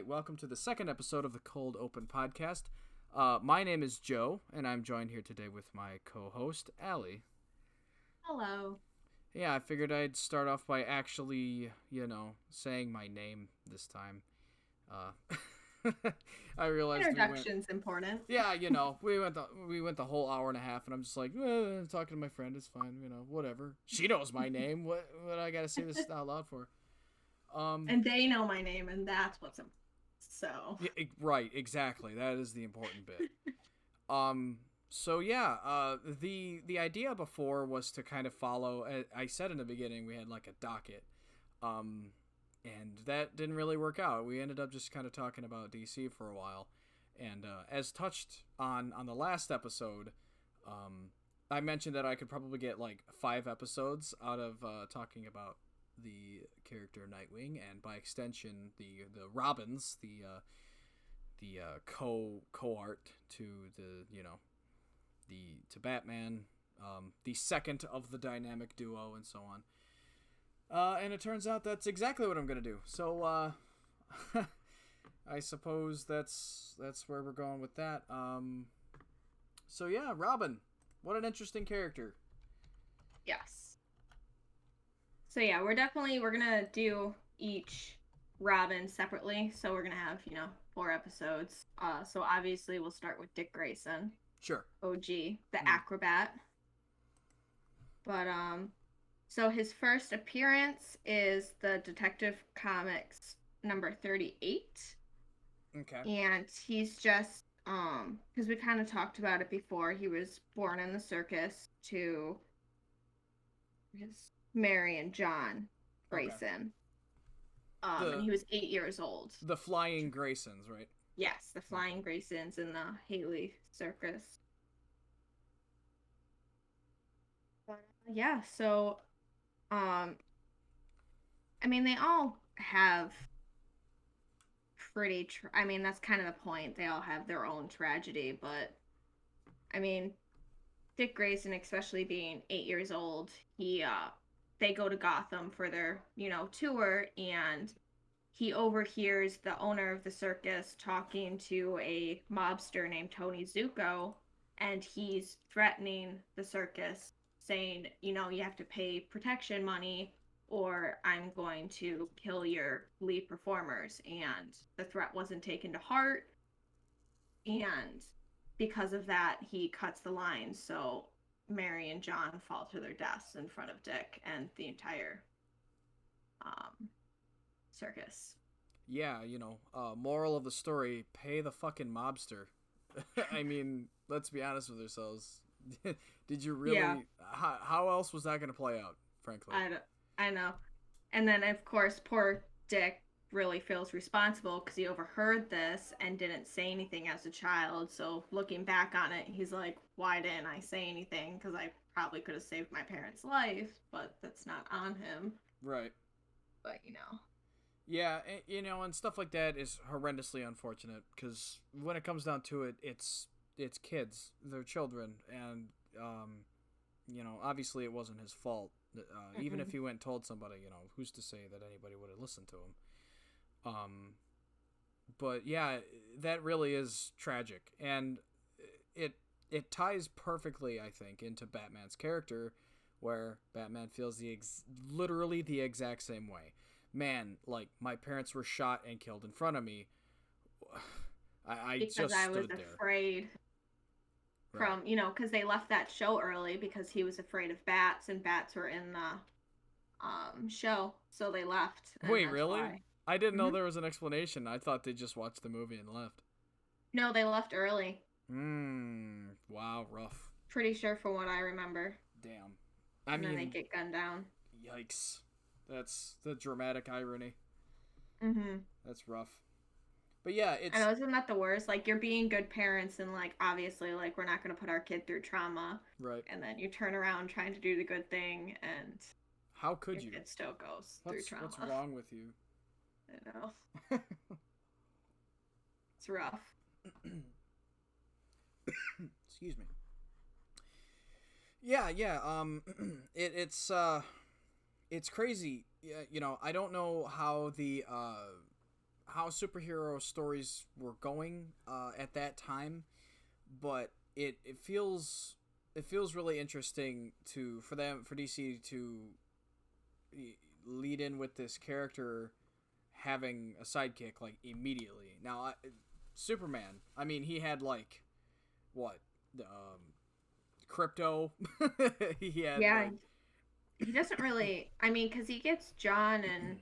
right, welcome to the second episode of the Cold Open Podcast. My name is Joe, and I'm joined here today with my co-host, Allie. Hello. Yeah, I figured I'd start off by actually, saying my name this time. I realized Introduction's important. Yeah, we went the whole hour and a half, and I'm just like, talking to my friend, it's fine, whatever. She knows my name. What I gotta say this out loud for? And they know my name, and that's what's important. So. Yeah, right, exactly. That is the important bit. The idea before was to kind of follow. I said in the beginning we had like a docket, and that didn't really work out. We ended up just kind of talking about DC for a while, and as touched on the last episode, I mentioned that I could probably get like 5 episodes out of talking about the character Nightwing, and by extension the Robins, the co-art to to Batman, the second of the dynamic duo, and so on. And it turns out that's exactly what I'm gonna do. So I suppose that's where we're going with that. So yeah, Robin, what an interesting character. Yes. So yeah, we're gonna do each Robin separately. So we're gonna have 4 episodes. So obviously we'll start with Dick Grayson. Sure. OG, the acrobat. But so his first appearance is the Detective Comics number 38. Okay. And he's just because we kind of talked about it before. He was born in the circus to his Mary and John Grayson. Okay. And he was 8 years old. The Flying Graysons, right? Yes, the Flying Graysons in the Haley Circus. But yeah, so I mean, they all have pretty that's kind of the point. They all have their own tragedy, but I mean, Dick Grayson, especially being 8 years old, they go to Gotham for their, tour, and he overhears the owner of the circus talking to a mobster named Tony Zuko, and he's threatening the circus, saying, you have to pay protection money or I'm going to kill your lead performers. And the threat wasn't taken to heart, and because of that, he cuts the line. So Mary and John fall to their deaths in front of Dick and the entire circus. Yeah, moral of the story, pay the fucking mobster. I mean, let's be honest with ourselves. Did you really? Yeah. How else was that going to play out, frankly? I know. And then, of course, poor Dick really feels responsible because he overheard this and didn't say anything as a child. So looking back on it, he's like, why didn't I say anything? Because I probably could have saved my parents' life, but that's not on him. Right. But, Yeah, and stuff like that is horrendously unfortunate because when it comes down to it, it's kids, they're children, and, obviously it wasn't his fault. Even if he went and told somebody, who's to say that anybody would have listened to him? But yeah, that really is tragic, and it ties perfectly, I think, into Batman's character, where Batman feels literally the exact same way. Man, like, my parents were shot and killed in front of me. I just stood there. Because I was afraid. From, because they left that show early because he was afraid of bats, and bats were in the show, so they left. Wait, really? Why. I didn't know there was an explanation. I thought they just watched the movie and left. No, they left early. Wow, rough. Pretty sure from what I remember. Damn. And then they get gunned down. Yikes. That's the dramatic irony. That's rough. But yeah, I know, isn't that the worst? Like, you're being good parents, and, like, obviously, like, we're not going to put our kid through trauma. Right. And then you turn around trying to do the good thing, and how could you? It still goes through trauma. What's wrong with you? I know. It's rough. Excuse me. Yeah. It's crazy. I don't know how how superhero stories were going at that time, but it feels really interesting for DC to lead in with this character having a sidekick like immediately. Now, Superman. I mean, he had like what crypto. He had Yeah, like he doesn't really. I mean, because he gets John and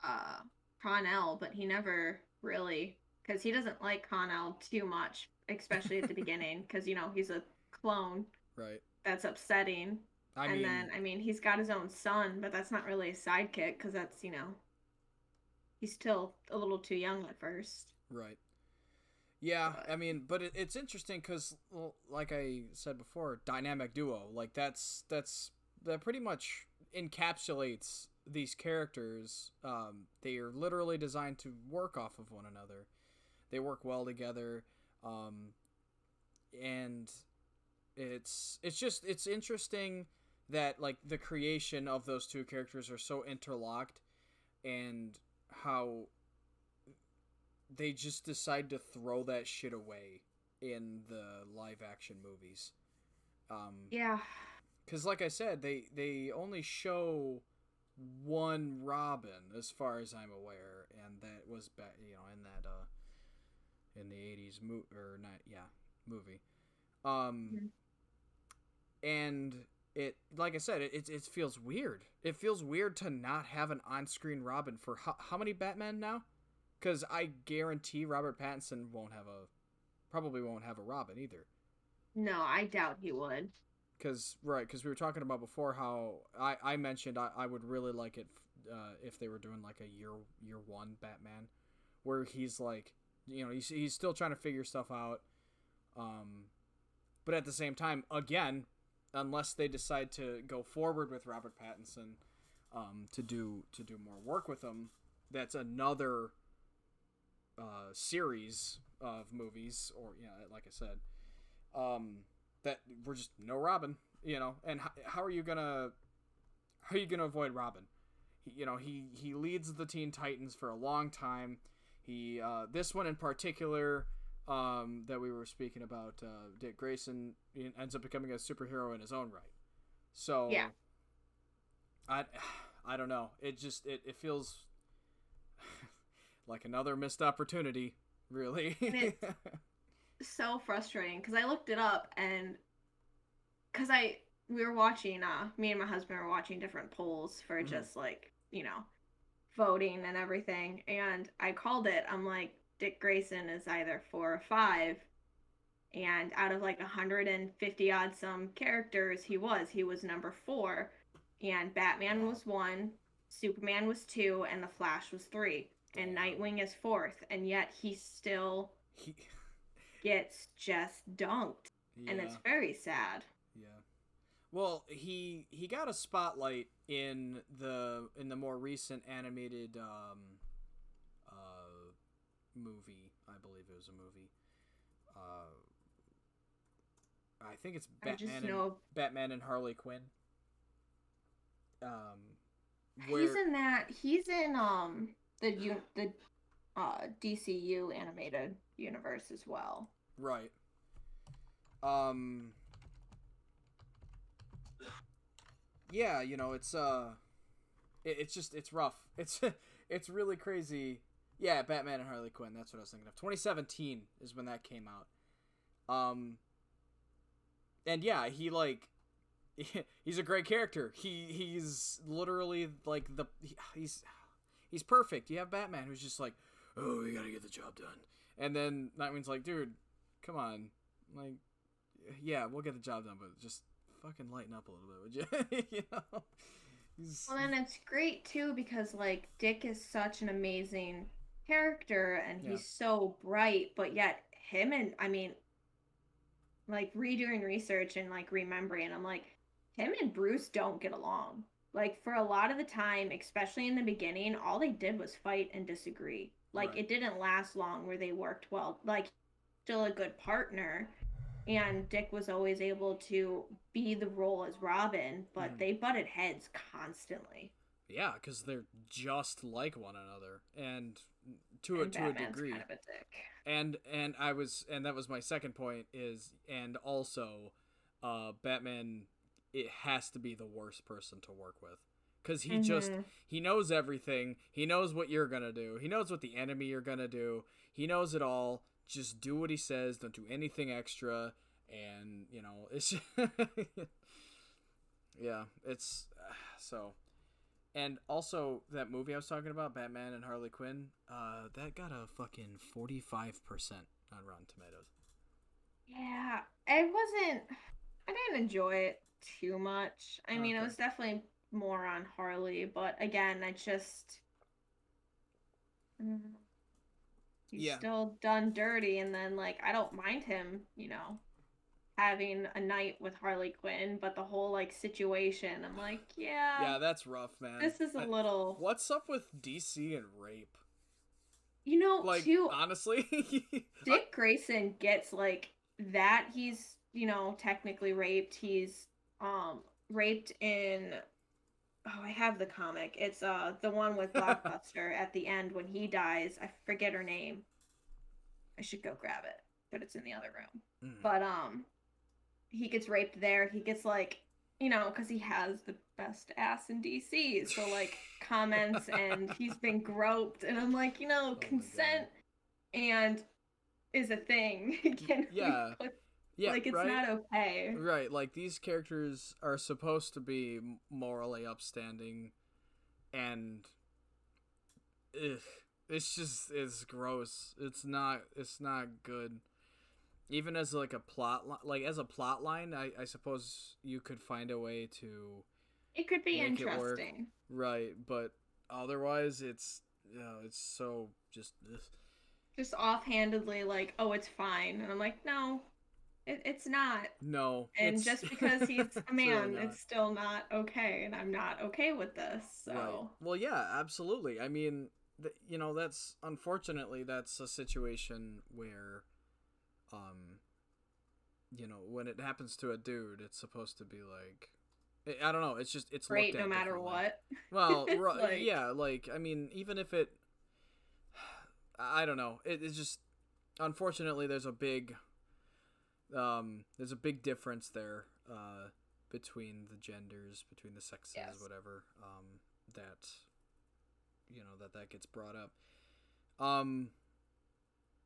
uh Connell, but he never really, because he doesn't like Connell too much, especially at the beginning, because he's a clone. right. That's upsetting. I And mean, then, I mean, he's got his own son, but that's not really a sidekick because that's, he's still a little too young at first. right. Yeah, But I mean, but it's interesting because, well, like I said before, dynamic duo. Like that pretty much encapsulates these characters. They are literally designed to work off of one another. They work well together, and it's interesting that like the creation of those two characters are so interlocked, and how they just decide to throw that shit away in the live action movies. yeah, Because like I said, they only show one Robin as far as I'm aware, and that was back in that in the 80s or not movie. Um, mhm. and it like I said, it feels weird. It feels weird to not have an on screen Robin for how many Batman now? Because I guarantee Robert Pattinson probably won't have a Robin either. No, I doubt he would. Because we were talking about before how I mentioned I would really like it if they were doing like a year one Batman, where he's like, he's still trying to figure stuff out, but at the same time, again, unless they decide to go forward with Robert Pattinson, to do more work with him, that's another series of movies, or like I said, that we're just no Robin, and how are you gonna avoid Robin? He leads the Teen Titans for a long time. He this one in particular, that we were speaking about, Dick Grayson ends up becoming a superhero in his own right. So Yeah. I don't know. It feels like another missed opportunity, really. And it's so frustrating because I looked it up and because we were watching, me and my husband were watching different polls for Mm-hmm. just like, voting and everything. And I called it. I'm like, Dick Grayson is either 4 or 5. And out of like 150 odd some characters, he was number 4. And Batman Wow. was 1, Superman was 2, and the Flash was 3. And Damn. Nightwing is 4th. And yet he still He, gets just dunked. And yeah. it's very sad. Yeah. Well, he got a spotlight in the more recent animated movie. I believe it was a movie. I think it's I just know Batman and Harley Quinn. he's Where in that. He's in the DCU animated universe as well. right. Um. Yeah, it's rough. It's really crazy. Yeah, Batman and Harley Quinn. That's what I was thinking of. 2017 is when that came out. And yeah, he's a great character. He's literally like he's perfect. You have Batman who's just like, oh, we gotta get the job done, and then Nightwing's like, dude, come on, like, yeah, we'll get the job done, but just fucking lighten up a little bit, would you? Well, and it's great too because like Dick is such an amazing character and Yeah, he's so bright, but yet him and I mean, like redoing research and like remembering, I'm like, him and Bruce don't get along. Like for a lot of the time, especially in the beginning, all they did was fight and disagree. Like right. it didn't last long where they worked well. Like still a good partner, and Dick was always able to be the role as Robin, but Mm-hmm. they butted heads constantly. Yeah, because they're just like one another, and And to a Batman's degree. kind of a dick. And that was my second point is, and also, Batman, it has to be the worst person to work with, because Mm-hmm. he knows everything. He knows what you're gonna do. He knows what the enemy you're gonna do. He knows it all. Just do what he says. Don't do anything extra. And it's yeah, it's so. And also that movie I was talking about, Batman and Harley Quinn, that got a fucking 45% on Rotten Tomatoes. Yeah, it wasn't. I didn't enjoy it too much. I mean, it Okay. was definitely more on Harley, but again, I just mm, he's Yeah. still done dirty, and then like I don't mind him, having a night with Harley Quinn, but the whole like situation, I'm like, yeah, Yeah, that's rough, man. this is a little, What's up with DC and rape? Like, too. honestly, I, Dick Grayson gets like that. He's, technically raped. He's raped in, oh, I have the comic. It's the one with Blockbuster at the end when he dies. I forget her name. I should go grab it, but it's in the other room. mm. But he gets raped there. He gets like, because he has the best ass in DC. So like comments and he's been groped, and I'm like, Oh my god. consent and is a thing. Can we Yeah. put Yeah, like it's right? not okay? Right, like these characters are supposed to be morally upstanding, and ugh, it's gross. It's not good. Even as like a like as a plot line, I suppose you could find a way to It could be make it work, interesting. right? But otherwise, it's so just ugh. Just offhandedly like, oh, it's fine. And I'm like, no, it's not. No, And just because he's a it's really man, not. it's still not okay. And I'm not okay with this. Right. So Well, yeah, absolutely. I mean, that's unfortunately that's a situation where, um, when it happens to a dude, it's supposed to be like, I don't know. It's just it's looked great no at matter differently. what. Well, Like, yeah, like I mean, even if it, I don't know. It's just unfortunately there's a big difference there, between the genders, between the sexes, yes. whatever. That that gets brought up. Um,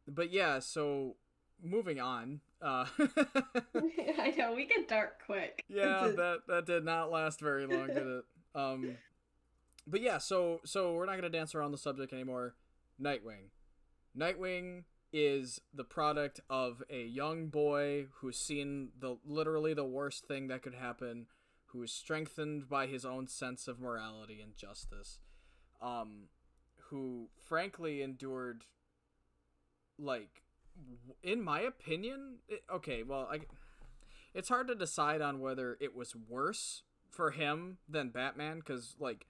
but yeah, so moving on. I know we get dark quick. Yeah, that did not last very long, did it? Um, but yeah, so we're not gonna dance around the subject anymore. Nightwing. Nightwing is the product of a young boy who's seen literally the worst thing that could happen, who is strengthened by his own sense of morality and justice, um, who frankly endured, like, in my opinion, okay, well, it's hard to decide on whether it was worse for him than Batman, because like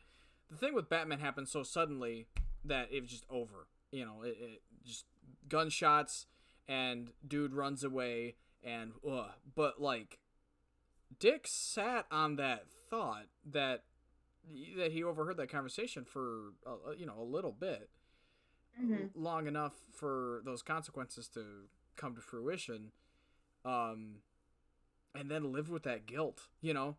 the thing with Batman happened so suddenly that it was just over. It just gunshots and dude runs away and but like Dick sat on that thought that he overheard that conversation for a little bit, hmm long enough for those consequences to come to fruition, um and then lived with that guilt.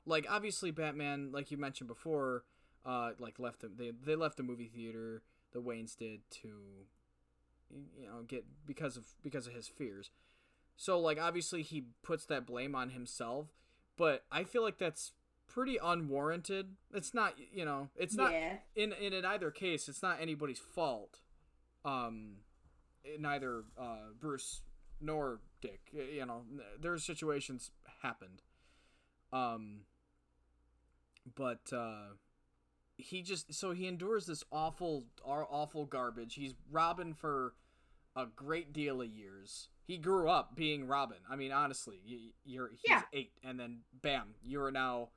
Like obviously Batman, like you mentioned before, like left them they left the movie theater, the Waynes did, to get because of his fears. So like obviously he puts that blame on himself, but I feel like that's pretty unwarranted. It's not, it's not Yeah. in either case, it's not anybody's fault. Um Neither Bruce nor Dick. There's situations happened. Um but he endures this awful garbage. He's Robin for a great deal of years. He grew up being Robin. I mean, honestly, he's Yeah. 8, and then bam, you are now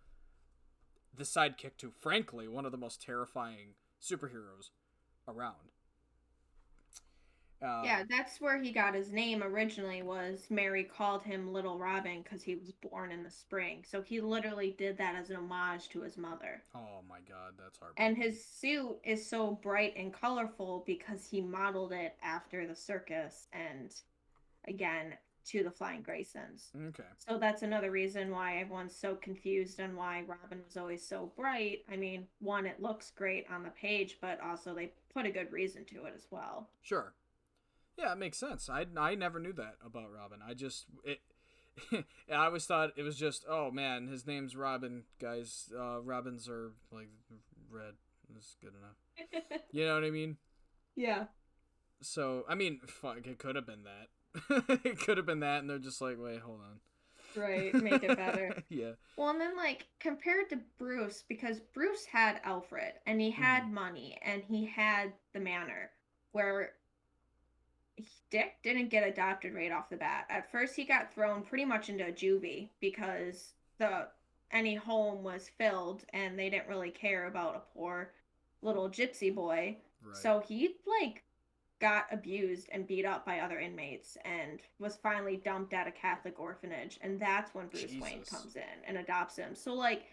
the sidekick to, frankly, one of the most terrifying superheroes around. Yeah, that's where he got his name originally was Mary called him Little Robin because he was born in the spring. So he literally did that as an homage to his mother. Oh my God, that's And heartbreaking. his suit is so bright and colorful because he modeled it after the circus and again to the Flying Graysons. Okay. So that's another reason why everyone's so confused on why Robin was always so bright. I mean, one, it looks great on the page, but also they put a good reason to it as well. Sure. Yeah, it makes sense. I never knew that about Robin. I just it. I always thought it was just, oh man, his name's Robin, guys. Robins are like red. That's good enough. You know what I mean? Yeah. So I mean, fuck, it could have been that. It could have been that, and they're just like, wait, hold Right, make it better. on. Yeah. Well, and then like compared to Bruce, because Bruce had Alfred and he Mm-hmm. had money and he had the manor, where Dick didn't get adopted right off the bat. At first, he got thrown pretty much into a juvie because the any home was filled and they didn't really care about a poor little gypsy boy. Right. So he like got abused and beat up by other inmates and was finally dumped at a Catholic orphanage. And that's when Bruce Wayne Jesus. comes in and adopts him. So, like,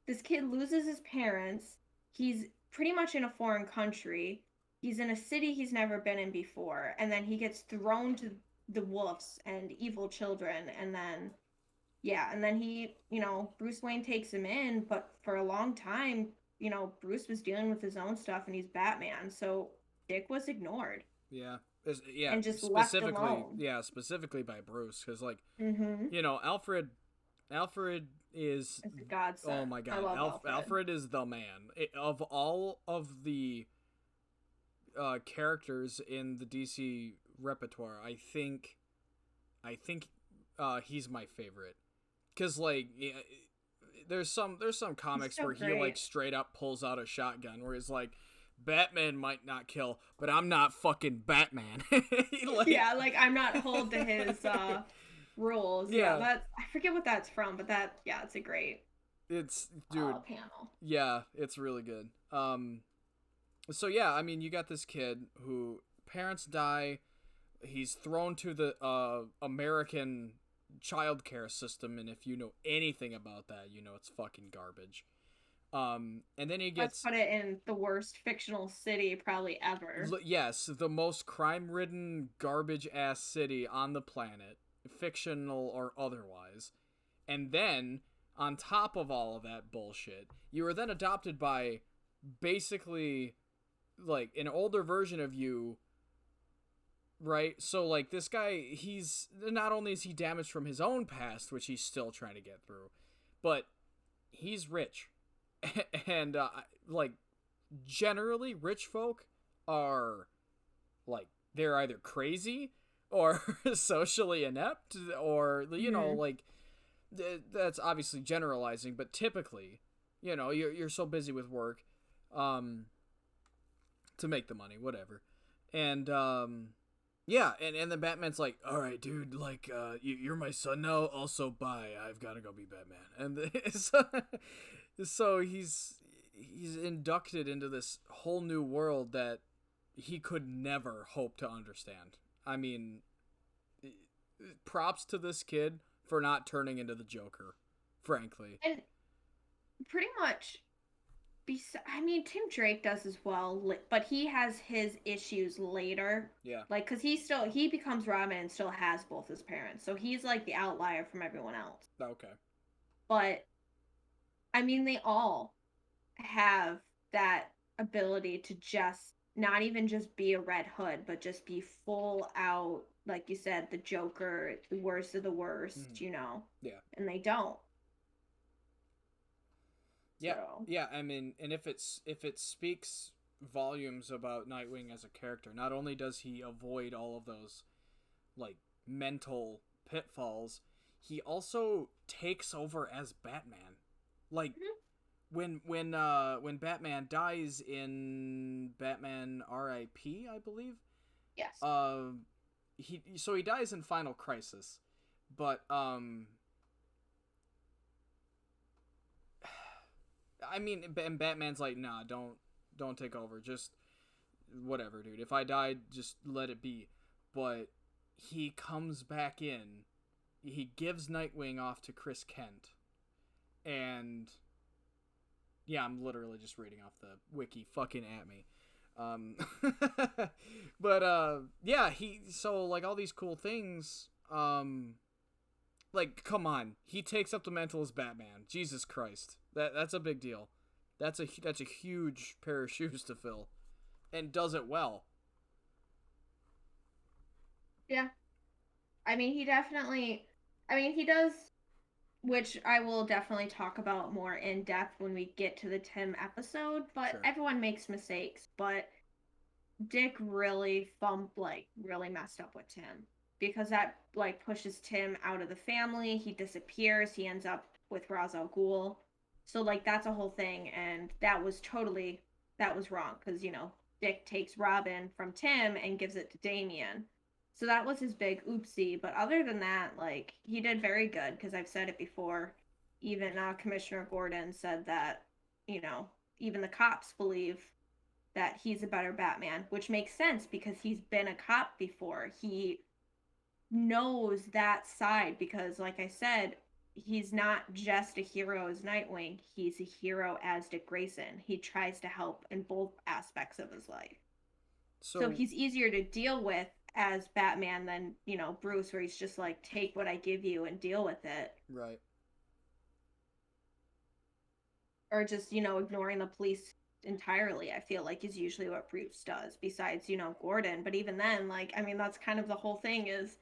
this kid loses his parents. He's pretty much in a foreign country. He's in a city he's never been in before. And then he gets thrown to the wolves and evil children. And then, yeah, and then Bruce Wayne takes him in. But for a long time, Bruce was dealing with his own stuff and he's Batman. So Dick was ignored Yeah. Yeah. and just left Specifically, alone. yeah. Specifically by Bruce, because like, Mm-hmm. Alfred. Alfred is, It's a oh godsend. my I God, love Alfred. Alfred is the man. Of all of the characters in the DC repertoire, I think he's my favorite. Cause like, there's some He's comics so where he like great. straight up pulls out a shotgun, where he's like, Batman might not kill, but I'm not fucking Batman. Like, Yeah, like I'm not hold to his rules. Yeah, yeah, that I forget what that's from, but that yeah, it's a great it's dude. panel. Yeah, it's really good. So yeah, I mean, you got this kid who parents die. He's thrown to the American childcare system, and if you know anything about that, you know it's fucking garbage. And then he Let's gets, put it in the worst fictional city probably ever. yes, the most crime-ridden, garbage-ass city on the planet, fictional or otherwise. And then, on top of all of that bullshit, you were then adopted by basically like an older version of you, right? So like this guy, he's not only is he damaged from his own past, which he's still trying to get through, but he's rich. And like generally rich folk are like, they're either crazy or socially inept, or Mm-hmm. like that's obviously generalizing, but typically, you're so busy with work, um to make the money, whatever. And yeah, and then Batman's like, all right, dude, like you're my son now, also bye, I've got to go be Batman. And so he's inducted into this whole new world that he could never hope to understand. I mean, props to this kid for not turning into the Joker, frankly. And pretty much I mean, Tim Drake does as well, but he has his issues later. Yeah. Like, cause he becomes Robin and still has both his parents, so he's like the outlier from everyone else. Okay. But I mean, they all have that ability to just not even just be a Red Hood, but just be full out, like you said, the Joker, the worst of the Mm-hmm. worst, Yeah. and they don't. Yeah, So, yeah. I mean, and if it speaks volumes about Nightwing as a character, not only does he avoid all of those like mental pitfalls, he also takes over as Batman. Like mhm, when Batman dies in Batman R.I.P., I believe. yes. Uh, he dies in Final Crisis, but I mean, and Batman's like, nah, don't take over. Just whatever, dude. If I died, just let it be. But he comes back in. He gives Nightwing off to Chris Kent. And yeah, I'm literally just reading off the wiki fucking at me. But yeah, so like all these cool things, like come on, he takes up the mantle as Batman. Jesus Christ. That's a big deal. That's a huge pair of shoes to fill, and does it well. Yeah. I mean, he definitely, I mean, he does, which I will definitely talk about more in depth when we get to the Tim episode, but Sure. everyone makes mistakes, but Dick really really messed up with Tim because that like pushes Tim out of the family. He disappears. He ends up with Ra's al Ghul. So like that's a whole thing, and that was wrong because Dick takes Robin from Tim and gives it to Damien. So that was his big oopsie. But other than that, like he did very good because I've said it before. Even Commissioner Gordon said that you know even the cops believe that he's a better Batman, which makes sense because he's been a cop before. He knows that side because, like I said, he's not just a hero as Nightwing, he's a hero as Dick Grayson. He tries to help in both aspects of his life. So So he's easier to deal with as Batman than, Bruce, where he's just like, take what I give you and deal with it. right. Or just, ignoring the police entirely, I feel like is usually what Bruce does, besides, Gordon. But even then, like, I mean, that's kind of the whole thing is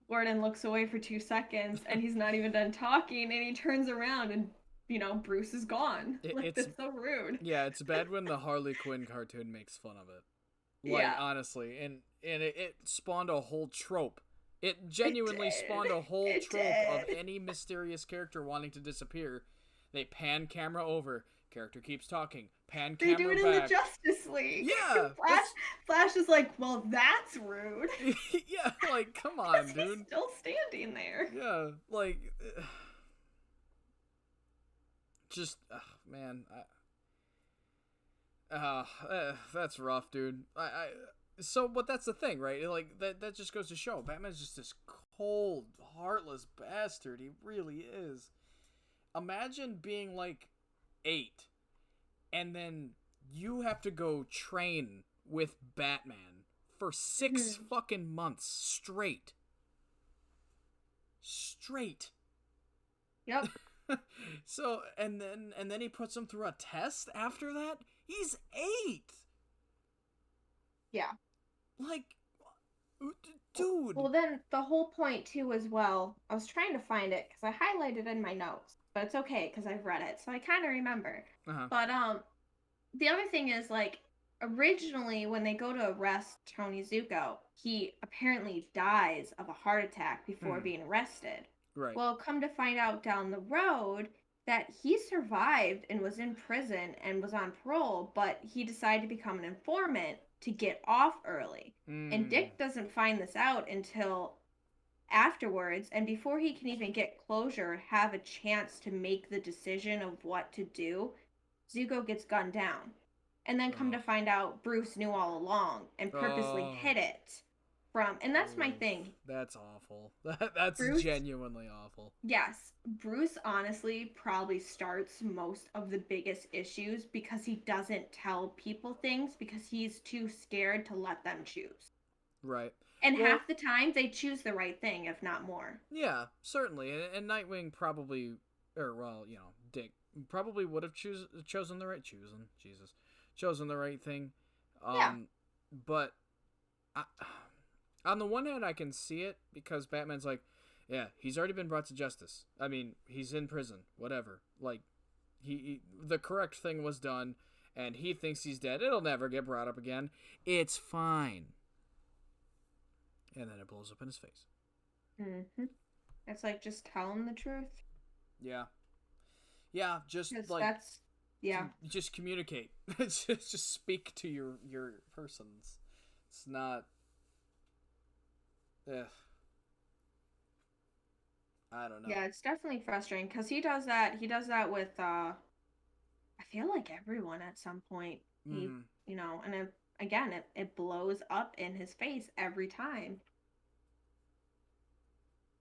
Gordon looks away for 2 seconds and he's not even done talking and he turns around and, Bruce is gone. Like, It's that's so rude. yeah, it's bad when the Harley Quinn cartoon makes fun of it. Like Yeah, honestly, and it spawned a whole trope. It it genuinely did. spawned a whole It trope of did. any mysterious character wanting to disappear. They pan camera over, character keeps talking, pan They do camera it in the back. Justice League. Yeah, Flash, that's Flash is like, well, that's rude. yeah, like come Because on, he's dude. still standing there. Yeah, like just man, that's rough, dude. So, but that's the thing, right? Like that just goes to show Batman's just this cold, heartless bastard. He really is. Imagine being like 8 and then you have to go train with Batman for 6 Hmm. fucking months straight. Straight. Yep. So, and then he puts him through a test after that? He's 8. Yeah. Like, dude. Well, then the whole point too, as well. I was trying to find it because I highlighted in my notes, but it's okay because I've read it, so I kind of remember. Uh-huh. But the other thing is like originally when they go to arrest Tony Zuko, he apparently dies of a heart attack before Hmm. being arrested. Right. Well, come to find out down the road that he survived and was in prison and was on parole, but he decided to become an informant to get off early. And Hmm. Dick doesn't find this out until afterwards, and before he can even get closure, have a chance to make the decision of what to do, Zuko gets gunned down. And then come Oh. to find out Bruce knew all along and purposely Oh. hid it from, and that's my Oof. thing. That's awful. That's Bruce, genuinely awful. yes, Bruce honestly probably starts most of the biggest issues because he doesn't tell people things because he's too scared to let them choose. Right. And Well, half the time they choose the right thing, if not more. yeah, certainly. And Nightwing probably, or well, Dick probably would have chosen the right chosen the right thing. Yeah. Um, but I, on the one hand, I can see it because Batman's like, yeah, he's already been brought to justice. I mean, he's in prison, whatever. Like, the correct thing was done, and he thinks he's dead. It'll never get brought up again. It's fine. And then it blows up in his face. Mm-hmm. It's like just tell him the truth. Yeah. Yeah, just Because like that's yeah. just communicate. just speak to your persons. It's not. Ugh. I don't know. Yeah, it's definitely frustrating because he does that. He does that with I feel like everyone at some point. He Mm-hmm. and again, it blows up in his face every time.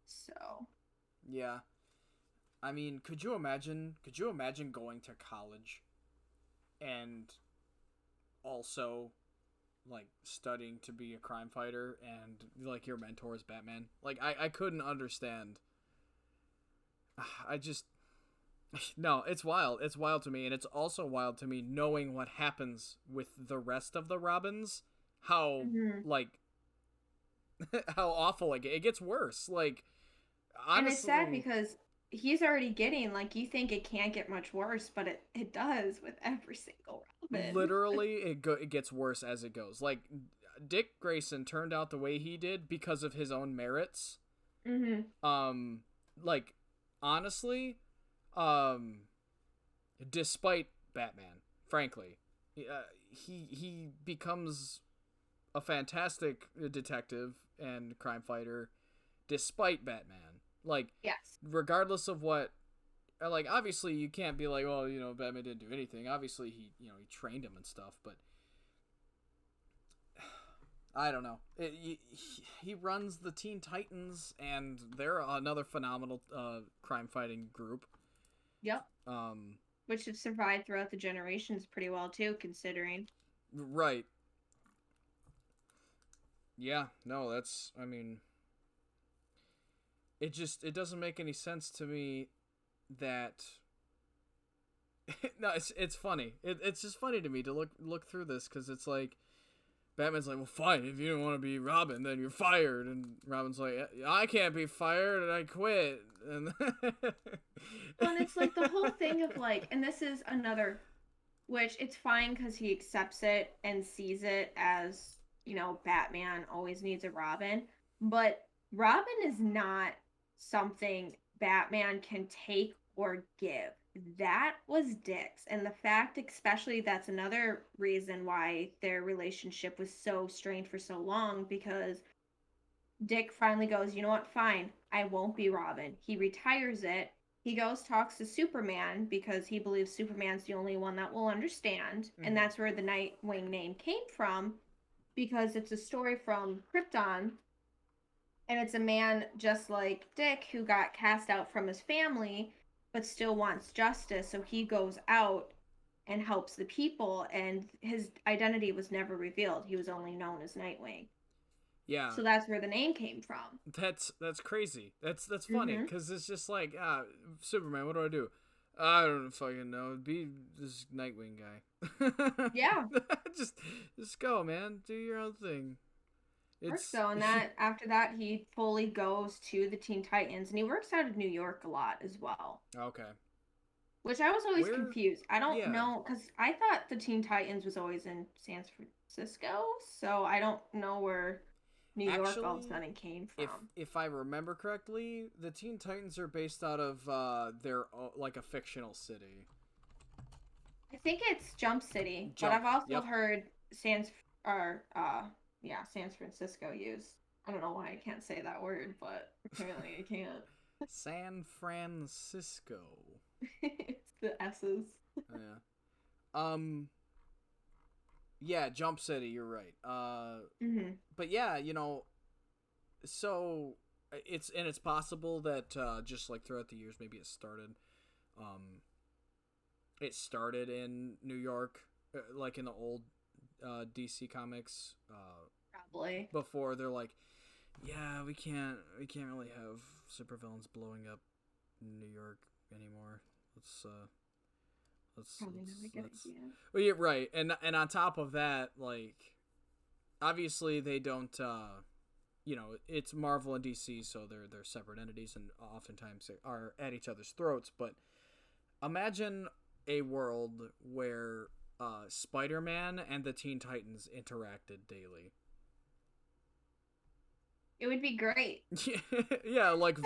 So, Yeah. I mean, could you imagine going to college and also like studying to be a crime fighter and like your mentor is Batman? Like I couldn't understand. I just no, it's wild. It's wild to me, and it's also wild to me knowing what happens with the rest of the Robins. How mhm. like how awful it gets worse. Like And it's sad honestly, because he's already getting, like, you think it can't get much worse, but it does with every single Robin. literally it gets worse as it goes. Like Dick Grayson turned out the way he did because of his own merits. Mhm. Um like honestly, um despite Batman, frankly, he becomes a fantastic detective and crime fighter despite Batman. Like Yes. regardless of what, like obviously you can't be like, well, Batman didn't do anything. Obviously he trained him and stuff, but I don't know. He runs the Teen Titans, and they're another phenomenal crime fighting group. Yep. Um, Which have survived throughout the generations pretty well too, considering. right. Yeah. No, that's. I mean, it doesn't make any sense to me that. No, it's funny. It's just funny to me to look through this because it's like Batman's like, well, fine. If you don't want to be Robin, then you're fired. And Robin's like, I can't be fired, and I quit. And Well, and it's like the whole thing of like, and this is another, which it's fine because he accepts it and sees it as, Batman always needs a Robin. But Robin is not something Batman can take or give. That was Dick's. And the fact, especially, that's another reason why their relationship was so strained for so long because Dick finally goes, you know what, fine, I won't be Robin. He retires it. He goes, talks to Superman because he believes Superman's the only one that will understand. And Mhm. that's where the Nightwing name came from because it's a story from Krypton. And it's a man just like Dick who got cast out from his family but still wants justice. So he goes out and helps the people. And his identity was never revealed. He was only known as Nightwing. Yeah, So that's where the name came from. that's crazy. That's funny Mm-hmm. because it's just like, Superman. What do I do? I don't fucking know. Be this Nightwing guy. Yeah, just just go, man. Do your own thing. works It's so. And that after that, he fully goes to the Teen Titans, and he works out of New York a lot as well. okay. Which I was always Where? confused. I don't Yeah. know because I thought the Teen Titans was always in San Francisco, so I don't know where New York all of a Actually, sudden came if from. if I remember correctly, the Teen Titans are based out of their like a fictional city. I think it's Jump City, but Jump. I've also Yep. heard or yeah, San Francisco used. I don't know why I can't say that word, but apparently I can't. San Francisco. It's the S's. Yeah. Um. Yeah, Jump City. You're right. Hmm. But yeah, so it's possible that just like throughout the years, maybe um, it started in New York, like in the old DC comics. Probably. Before they're like, yeah, we can't really have supervillains blowing up New York anymore. Let's Probably not a good let's. idea. Well, yeah, right, and on top of that, like obviously they don't. It's Marvel and DC, so they're separate entities, and oftentimes they are at each other's throats. But imagine a world where Spider-Man and the Teen Titans interacted daily. It would be great. Yeah, like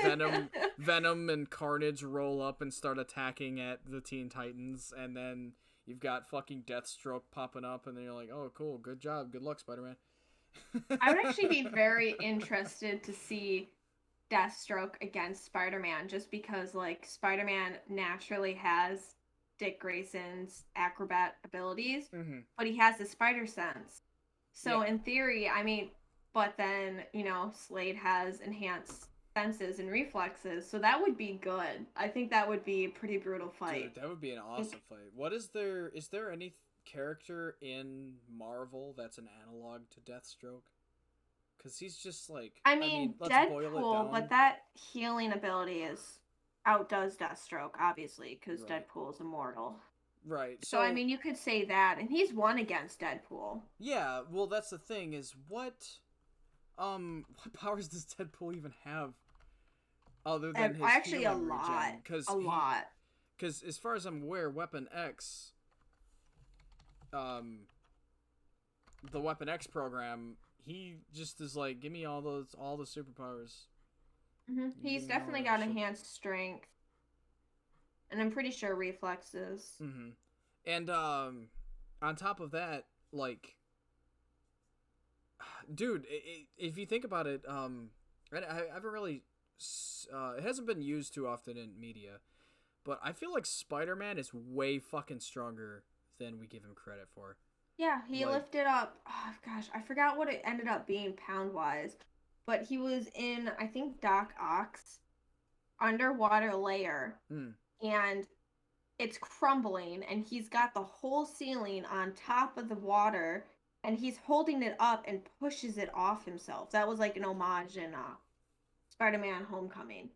Venom and Carnage roll up and start attacking at the Teen Titans, and then you've got fucking Deathstroke popping up, and then you're like, oh, cool, good job, good luck, Spider-Man. I would actually be very interested to see Deathstroke against Spider-Man just because like Spider-Man naturally has Dick Grayson's acrobat abilities, Mm-hmm. but he has the spider sense. So Yeah, in theory, I mean, but then, Slade has enhanced senses and reflexes, so that would be good. I think that would be a pretty brutal dude, fight. that would be an awesome fight. What is there? Is there any character in Marvel that's an analog to Deathstroke? Because he's just like, I I mean, mean, let's boil it Deadpool, but down. that healing ability is outdoes Deathstroke, obviously, because Right, Deadpool is immortal. right. So I So mean, you could say that, and he's won against Deadpool. yeah, well, that's the thing is what powers does Deadpool even have other than his Actually, a healing lot, regen? a lot. Because as far as I'm aware, Weapon X, um, the Weapon X program, he just is like, give me all the superpowers. He's Give me all definitely that got shit. enhanced strength, and I'm pretty sure reflexes. Mm-hmm. And on top of that, like, dude, if you think about it, I haven't really, it hasn't been used too often in media, but I feel like Spider-Man is way fucking stronger than we give him credit for. Yeah, he Like, lifted up. Oh gosh, I forgot what it ended up being pound wise, but he was in I think Doc Ock's underwater layer, hmm. and it's crumbling, and he's got the whole ceiling on top of the water, and he's holding it up and pushes it off himself. That was like an homage in Spider-Man: Homecoming.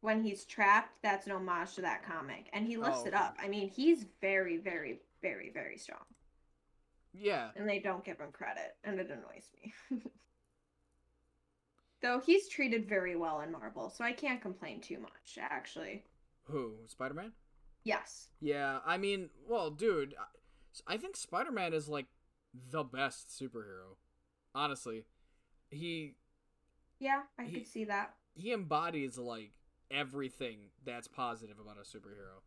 When he's trapped, that's an homage to that comic, and he lifts Oh, it okay. up. I mean, he's very, very, very, very strong, Yeah. and they don't give him credit, and it annoys me. Though he's treated very well in Marvel, so I can't complain too much, actually. Who? Spider-Man? Yes. Yeah, I mean, well, dude, I think Spider-Man is like the best superhero. Honestly, he Yeah, I could he see that. he embodies like everything that's positive about a superhero.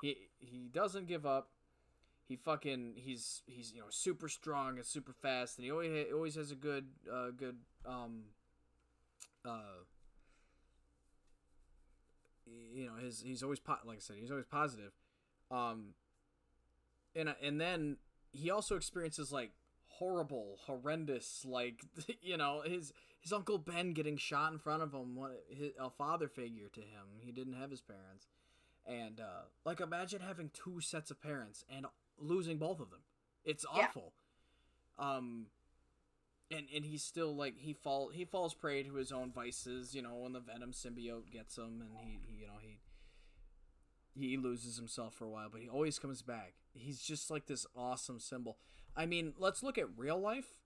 He doesn't give up. He's super strong and super fast, and he always has a good uh he's always like I said, he's always positive. Um, and then he also experiences like horrible, horrendous, like his Uncle Ben getting shot in front of him, a father figure to him. He didn't have his parents, and like imagine having two sets of parents and losing both of them. It's Yeah. awful. Um, and he's still like he falls prey to his own vices. When the Venom symbiote gets him, and he loses himself for a while, but he always comes back. He's just like this awesome symbol. I mean, let's look at real life.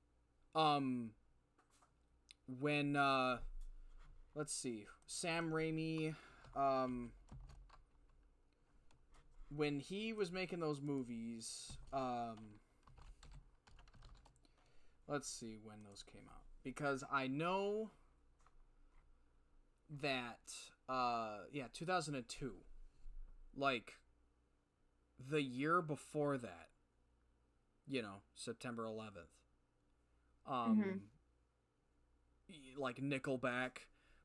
Um, when let's see, Sam Raimi, when he was making those movies, let's see when those came out because I know that 2002, like the year before that, September 11th. Mm-hmm. Like Nickelback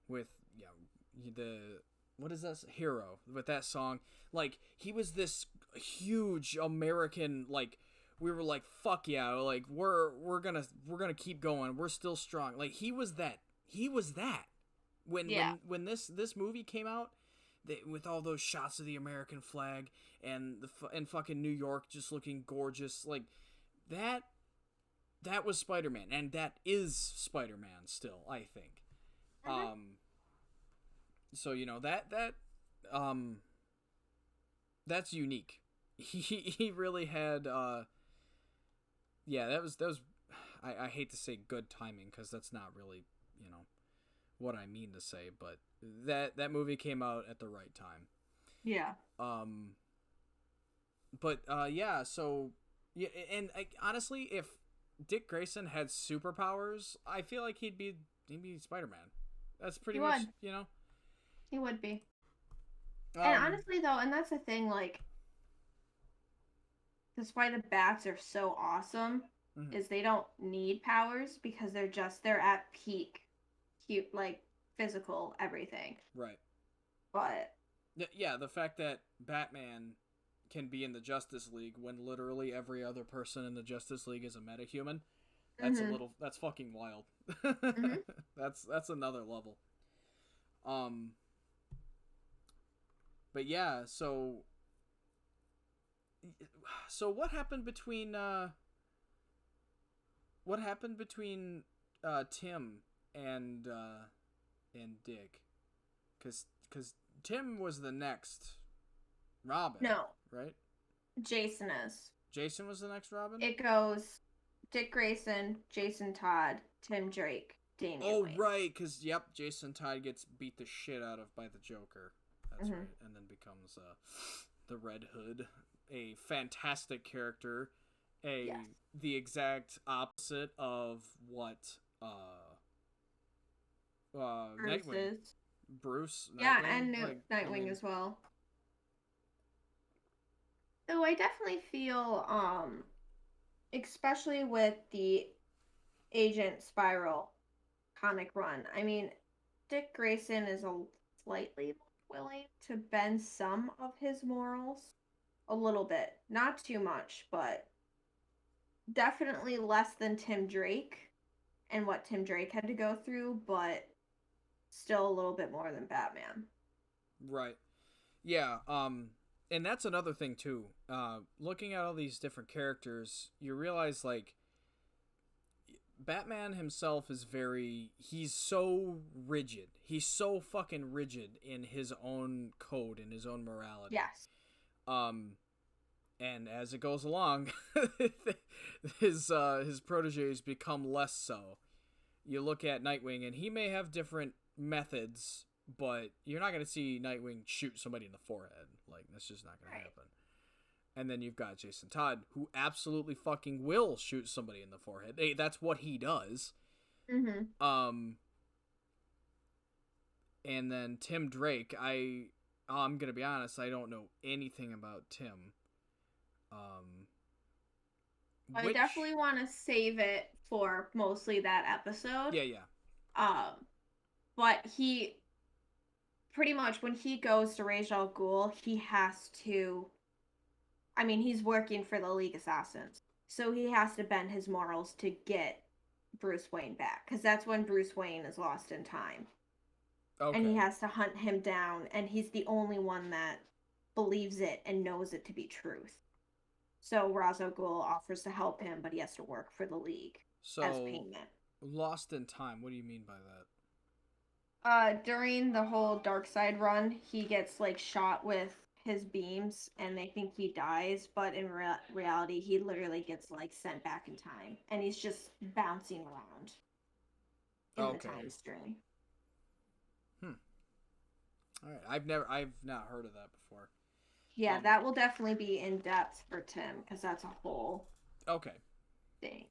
with the what is this Hero with that song. Like he was this huge American, like we were like fuck yeah, like we're gonna keep going. We're still strong. Like he was that. He was that. When Yeah. when when this movie came out, with all those shots of the American flag and and fucking New York just looking gorgeous, like that was Spider-Man, and that is Spider-Man still, I think. Mm-hmm. So that um that's unique. He really had yeah, that was I hate to say good timing because that's not really, what I mean to say, but that movie came out at the right time. Yeah. Um but yeah, so yeah, and honestly, if Dick Grayson had superpowers, I feel like he'd be Spider-Man. That's pretty He much, would. He would be. And um honestly, though, and that's the thing, like, that's why the bats are so awesome, mhm, is they don't need powers because they're at peak, cute, like, physical everything. right. But Yeah, the fact that Batman can be in the Justice League when literally every other person in the Justice League is a metahuman. Mhm. That's fucking wild. Mhm. That's another level. Um, but yeah, so what happened between Tim and Dick? Cuz Tim was the next Robin, No, right? Jason is. Jason was the next Robin? It goes Dick Grayson, Jason Todd, Tim Drake, Damian Oh, Wayne. right, cuz yep, Jason Todd gets beat the shit out of by the Joker. That's Mhm. right. And then becomes the Red Hood, a fantastic character, Yes. the exact opposite of what Bruce Nightwing, is. Bruce Yeah, Nightwing. and Like, I Nightwing mean, as well. So I definitely feel, especially with the Agent Spiral comic run. I mean, Dick Grayson is a slightly willing to bend some of his morals a little bit, not too much, but definitely less than Tim Drake and what Tim Drake had to go through, but still a little bit more than Batman. right? Yeah. And that's another thing too. Looking at all these different characters, you realize like Batman himself is he's so rigid. He's so fucking rigid in his own code, in his own morality. Yes. Um, and as it goes along, his proteges become less so. You look at Nightwing, and he may have different methods, but you're not going to see Nightwing shoot somebody in the forehead. Like, that's just not going to Right. happen. And then you've got Jason Todd, who absolutely fucking will shoot somebody in the forehead. Hey, that's what he does. Mm-hmm. And then Tim Drake, I'm gonna be honest, I don't know anything about Tim. Um, I which definitely want to save it for mostly that episode. yeah, yeah, Um, but he pretty much when he goes to Ra's al Ghul, he has to. I mean, he's working for the League Assassins, so he has to bend his morals to get Bruce Wayne back, because that's when Bruce Wayne is lost in time, and he okay. has to hunt him down, and he's the only one that believes it and knows it to be truth. So Ra's al Ghul offers to help him, but he has to work for the League as So payment. Lost in Time. What do you mean by that? During the whole Dark Side run, he gets like shot with his beams, and they think he dies, but in reality, he literally gets like sent back in time, and he's just bouncing around in the Okay. time stream. Hmm. All right. I've not heard of that before. Yeah, Um. that will definitely be in depth for Tim because that's a whole Okay. thing.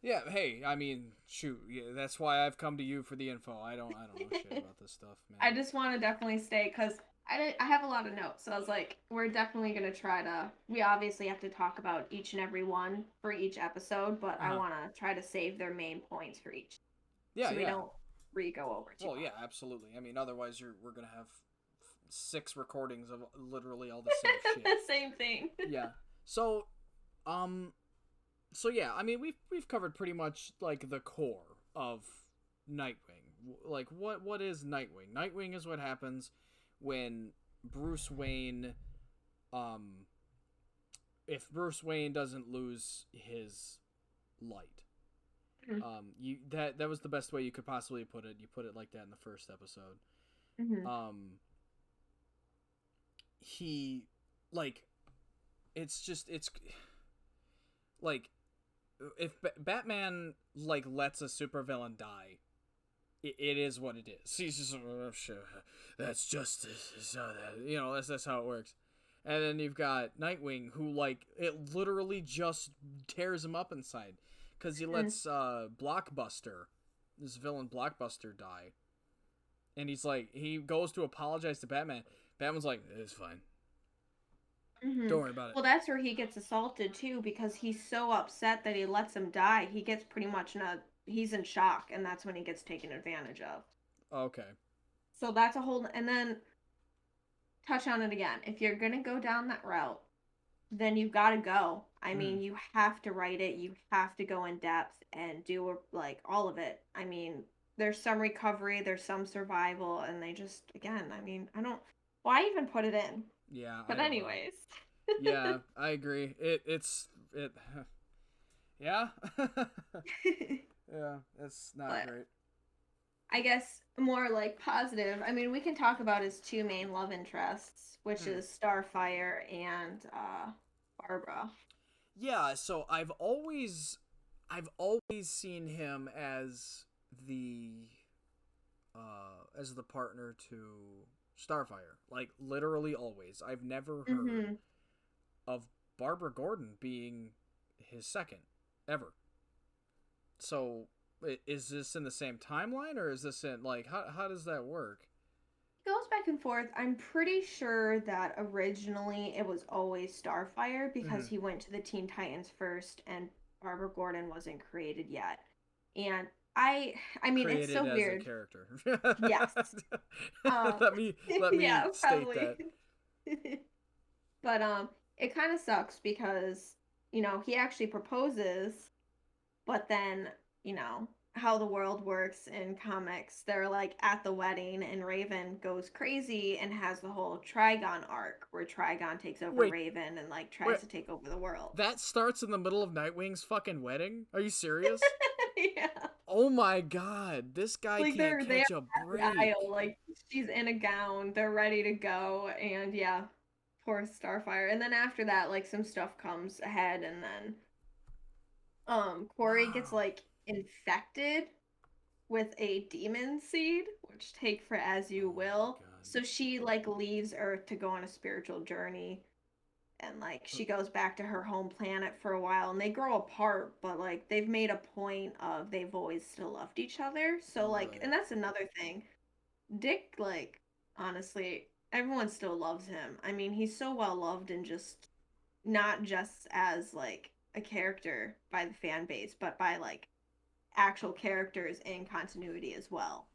Yeah. Hey. I mean, shoot. Yeah, that's why I've come to you for the info. I don't know shit about this stuff, I man. just want to definitely stay because I have a lot of notes. So I was like, we're definitely going to try to. We obviously have to talk about each and every one for each episode, but Uh I huh. want to try to save their main points for each Yeah. so we Yeah. don't re go over too Well, yeah. much. Absolutely. I mean, otherwise we're gonna have six recordings of literally all the same shit. The same thing. Yeah. So, um, so yeah, I mean, we've covered pretty much like the core of Nightwing. Like, what is Nightwing? Nightwing is what happens when Bruce Wayne, um, if Bruce Wayne doesn't lose his light. You that was the best way you could possibly put it. You put it like that in the first episode. Mm-hmm. Um, he, like, it's like if Batman like lets a supervillain die, it is what it is. He's just sure, that's justice. So that, that's how it works. And then you've got Nightwing, who like it literally just tears him up inside because he Mm-hmm. lets Blockbuster, this villain Blockbuster, die, and he goes to apologize to Batman. Batman's like, it's fine. Mm-hmm. Don't worry about it. Well, that's where he gets assaulted too because he's so upset that he lets him die. He gets pretty much not. He's in shock, and that's when he gets taken advantage of. Okay. So that's a whole. And then touch on it again. If you're gonna go down that route, then you've got to go. I Mm. mean, you have to write it, you have to go in depth and do like all of it. I mean, there's some recovery, there's some survival, and they just, again, I mean, I don't, why even put it in? Yeah, I But don't know. anyways. Yeah, I agree. It. Yeah. Yeah, it's not But great. I guess more like positive. I mean, we can talk about his two main love interests, which Mm. is Starfire and Barbara. Yeah, so I've always seen him as the partner to Starfire. Like literally always. I've never heard Mm-hmm. of Barbara Gordon being his second ever. So is this in the same timeline, or is this in like how does that work? It goes back and forth. I'm pretty sure that originally it was always Starfire because Mm-hmm. he went to the Teen Titans first and Barbara Gordon wasn't created yet. And I mean, it's Created so as a weird. character. Yes. Um let me yeah, state probably. that. But it kind of sucks because, he actually proposes, but then, how the world works in comics, they're like at the wedding and Raven goes crazy and has the whole Trigon arc where Trigon takes over Wait, Raven and like wait. tries to take over the world. That starts in the middle of Nightwing's fucking wedding? Are you serious? Yeah. Oh my god, this guy Like can't they're there catch a at the break. aisle, like she's in a gown, they're ready to go, and yeah, poor Starfire. And then after that, like some stuff comes ahead, and then Corey gets Wow. like infected with a demon seed, which take for as you Oh my will. god. So she like leaves Earth to go on a spiritual journey and like she goes back to her home planet for a while and they grow apart, but like they've made a point of they've always still loved each other. So like, and Right. that's another thing. Dick, like, honestly, everyone still loves him. I mean, he's so well loved and just not just as like a character by the fan base, but by like actual characters in continuity as well.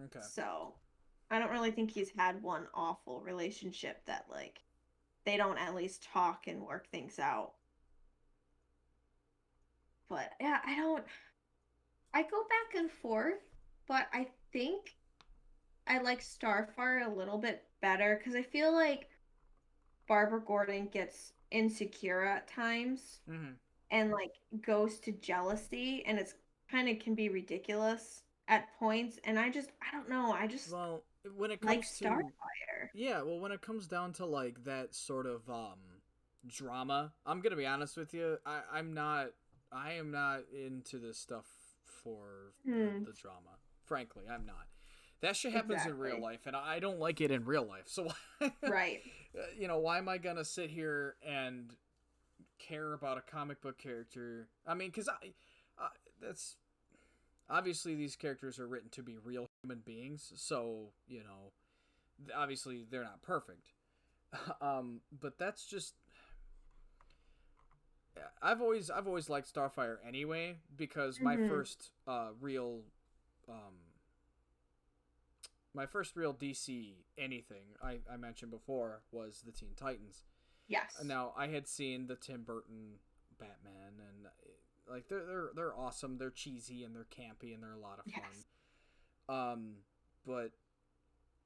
Okay. So I don't really think he's had one awful relationship that like they don't at least talk and work things out. But yeah, I go back and forth, but I think I like Starfire a little bit better because I feel like Barbara Gordon gets insecure at times Mm-hmm. and like goes to jealousy and it's kind of can be ridiculous at points and I don't know, I just Well, when it like comes to Starfire. yeah, well, when it comes down to like that sort of drama, I'm gonna be honest with you. I am not into this stuff for Hmm, the drama. Frankly, I'm not. That shit happens in real exactly. life, and I don't like it in real life. So, Right. why am I gonna sit here and care about a comic book character? I mean, because that's obviously these characters are written to be real human beings, so obviously they're not perfect. But that's just I've always liked Starfire anyway because Mm-hmm. um my first real DC anything I mentioned before was the Teen Titans. Yes. Now I had seen the Tim Burton Batman and like they're awesome. They're cheesy and they're campy and they're a lot of Yes. fun. But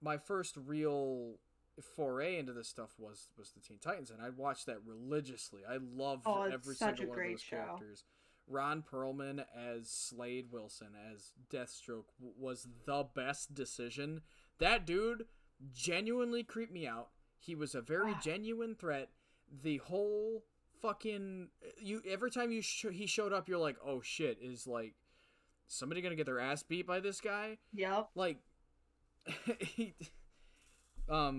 my first real foray into this stuff was the Teen Titans, and I watched that religiously. I loved Oh, it's every such single a one of great those show. characters. Ron Perlman as Slade Wilson as Deathstroke was the best decision. That dude genuinely creeped me out. He was a very Oh, genuine threat. The whole fucking you every time he showed up, you're like, oh shit, is like somebody gonna get their ass beat by this guy? yep. Like, he,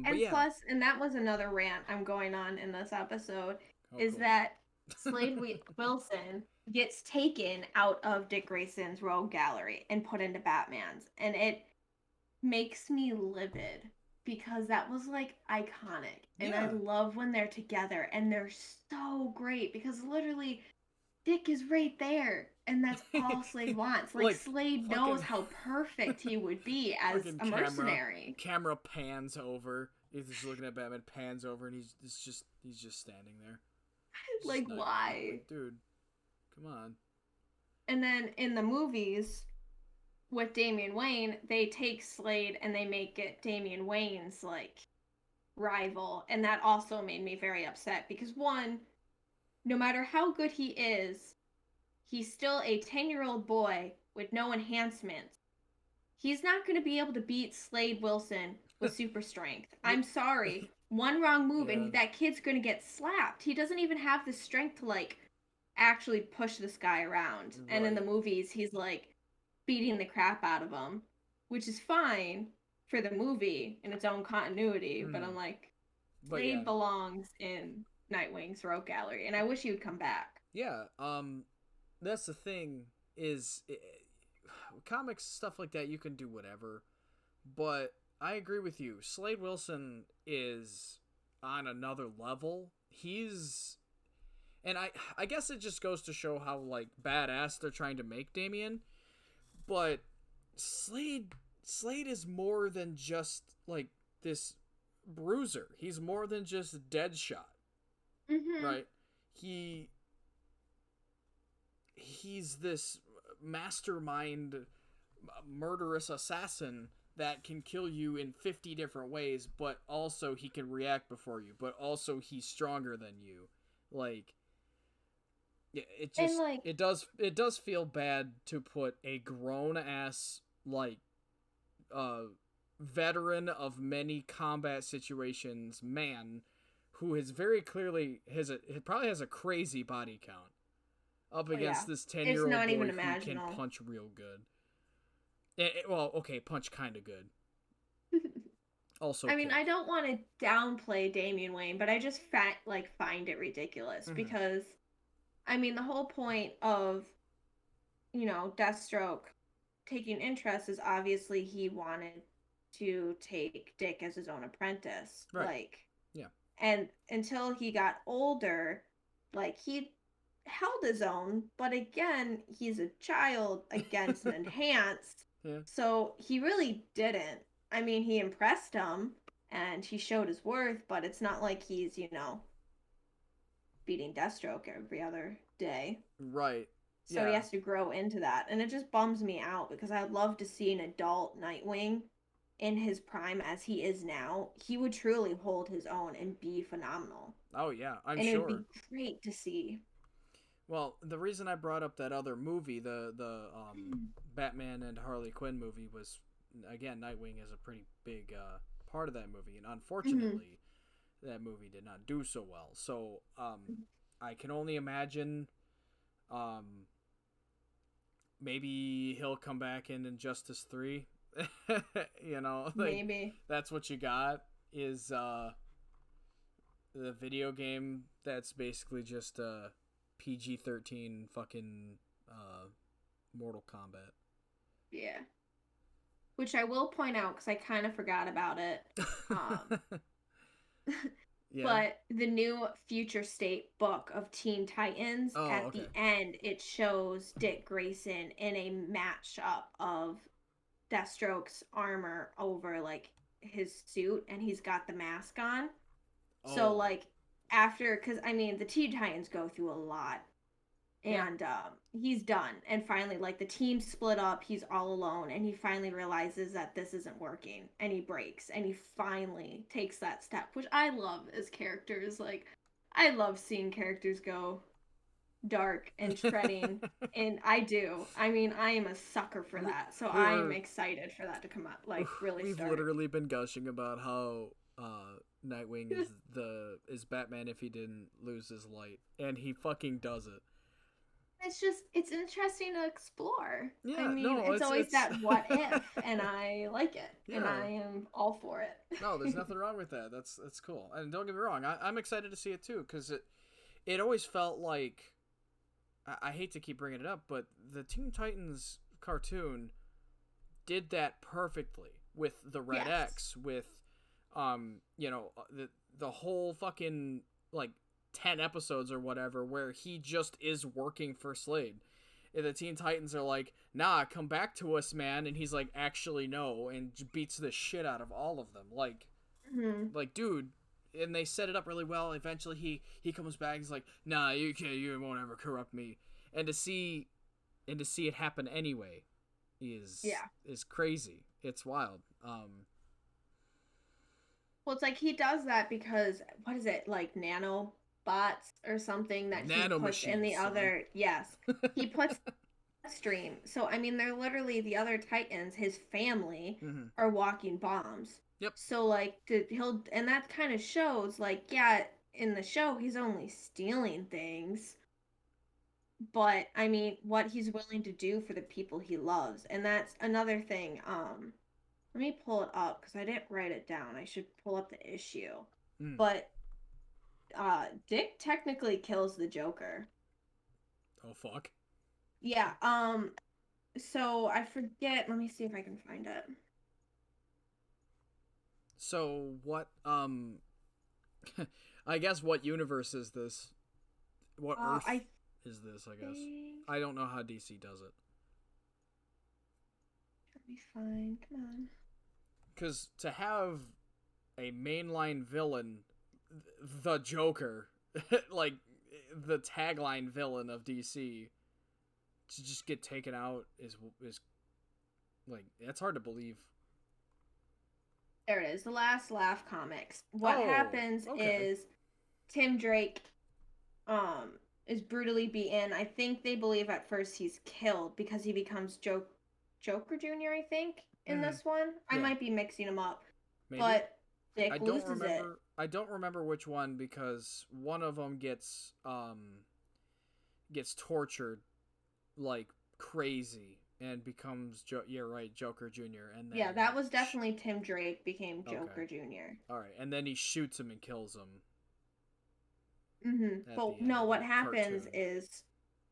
but And yeah. plus, and that was another rant I'm going on in this episode, Oh, is cool. that Wilson gets taken out of Dick Grayson's Rogue Gallery and put into Batman's. And it makes me livid because that was like iconic. And I Yeah. love when they're together and they're so great because literally Dick is right there. And that's all Slade wants. Like, Like Slade knows fucking how perfect he would be as fucking a mercenary. camera pans over. He's just looking at Batman, pans over, and he's just standing there. It's just Like, Nightwing. why? Like, dude, come on. And then in the movies with Damian Wayne, they take Slade and they make it Damian Wayne's like rival, and that also made me very upset because one, no matter how good he is, he's still a 10-year-old boy with no enhancements. He's not going to be able to beat Slade Wilson with super strength. Yeah. I'm sorry. One wrong move Yeah. and that kid's going to get slapped. He doesn't even have the strength to like actually push this guy around. Right. And in the movies, he's like beating the crap out of him, which is fine for the movie in its own continuity. But I'm like, Slade belongs in Nightwing's Rogue Gallery, and I wish he would come back. Yeah. That's the thing is, comics stuff like that you can do whatever, but I agree with you. Slade Wilson is on another level. And I guess it just goes to show how like badass they're trying to make Damian, but Slade is more than just like this bruiser. He's more than just Deadshot. Mm-hmm. Right? He's this mastermind murderous assassin that can kill you in 50 different ways, but also he can react before you, but also he's stronger than you. Like, it just like, it does feel bad to put a grown ass like veteran of many combat situations man who is very clearly probably has a crazy body count up against this 10-year-old boy who can punch real good. Well, okay, punch kind of good. Also, I mean, I don't want to downplay Damian Wayne, but I just find it ridiculous because, I mean, the whole point of, Deathstroke taking interest is obviously he wanted to take Dick as his own apprentice. Right. Like, yeah. And until he got older, like, he held his own, but again, he's a child against an enhanced. Yeah. So he really didn't. I mean, he impressed him and he showed his worth, but it's not like he's, beating Deathstroke every other day. Right. So he has to grow into that. And it just bums me out because I'd love to see an adult Nightwing in his prime as he is now. He would truly hold his own and be phenomenal. Oh, yeah, I'm sure. And it would be great to see. Well, the reason I brought up that other movie, the Batman and Harley Quinn movie, was, again, Nightwing is a pretty big part of that movie. And unfortunately, that movie did not do so well. So I can only imagine maybe he'll come back in Injustice 3. Like, maybe. That's what you got is the video game that's basically just PG-13 fucking Mortal Kombat. Yeah. Which I will point out because I kind of forgot about it. Yeah. But the new Future State book of Teen Titans, at the end, it shows Dick Grayson in a matchup of Deathstroke's armor over, like, his suit, and he's got the mask on. Oh. So, like, after, because, I mean, the Teen Titans go through a lot. And he's done. And finally, like, the team split up. He's all alone. And he finally realizes that this isn't working. And he breaks. And he finally takes that step, which I love as characters. Like, I love seeing characters go dark and treading. And I do. I mean, I am a sucker for that. So I am excited for that to come out. Like, really We've literally been gushing about how Nightwing is Batman if he didn't lose his light. And he fucking does it. It's interesting to explore. Yeah, I mean, it's always that what if, and I like it, and I am all for it. No, there's nothing wrong with that. That's cool. And don't get me wrong, I'm excited to see it too, because it always felt like, I hate to keep bringing it up, but the Teen Titans cartoon did that perfectly with the Red X, with the whole fucking like 10 episodes or whatever where he just is working for Slade. And the Teen Titans are like, nah, come back to us, man. And he's like, actually no, and beats the shit out of all of them. Like, like, dude, and they set it up really well. Eventually, he comes back. He's like, "Nah, you can't. You won't ever corrupt me." And to see it happen anyway is crazy. It's wild. Well, it's like he does that because what is it, like nanobots or something that he puts in the Nanomachines, son. other? Yes, he puts stream. So I mean, they're literally the other Titans. His family Mm-hmm. are walking bombs. Yep. So like, he'll and that kind of shows like, yeah, in the show he's only stealing things, but I mean, what he's willing to do for the people he loves, and that's another thing. Let me pull it up because I didn't write it down. I should pull up the issue. Mm. But Dick technically kills the Joker. Oh fuck. Yeah, so I forget, let me see if I can find it. So what I guess what universe is this? What Earth is this, I guess? I don't know how DC does it. Let me find, come on. Cuz to have a mainline villain, the Joker, like the tagline villain of DC, to just get taken out is like, that's hard to believe. There it is, The Last Laugh Comics. What happens is Tim Drake is brutally beaten. I think they believe at first he's killed because he becomes Joker Jr., I think, in this one. I might be mixing them up. Maybe. But Dick loses it. I don't remember which one, because one of them gets tortured like crazy and becomes Joker Jr. And then that was definitely Tim Drake became Joker Jr. All right, and then he shoots him and kills him. But no, what happens is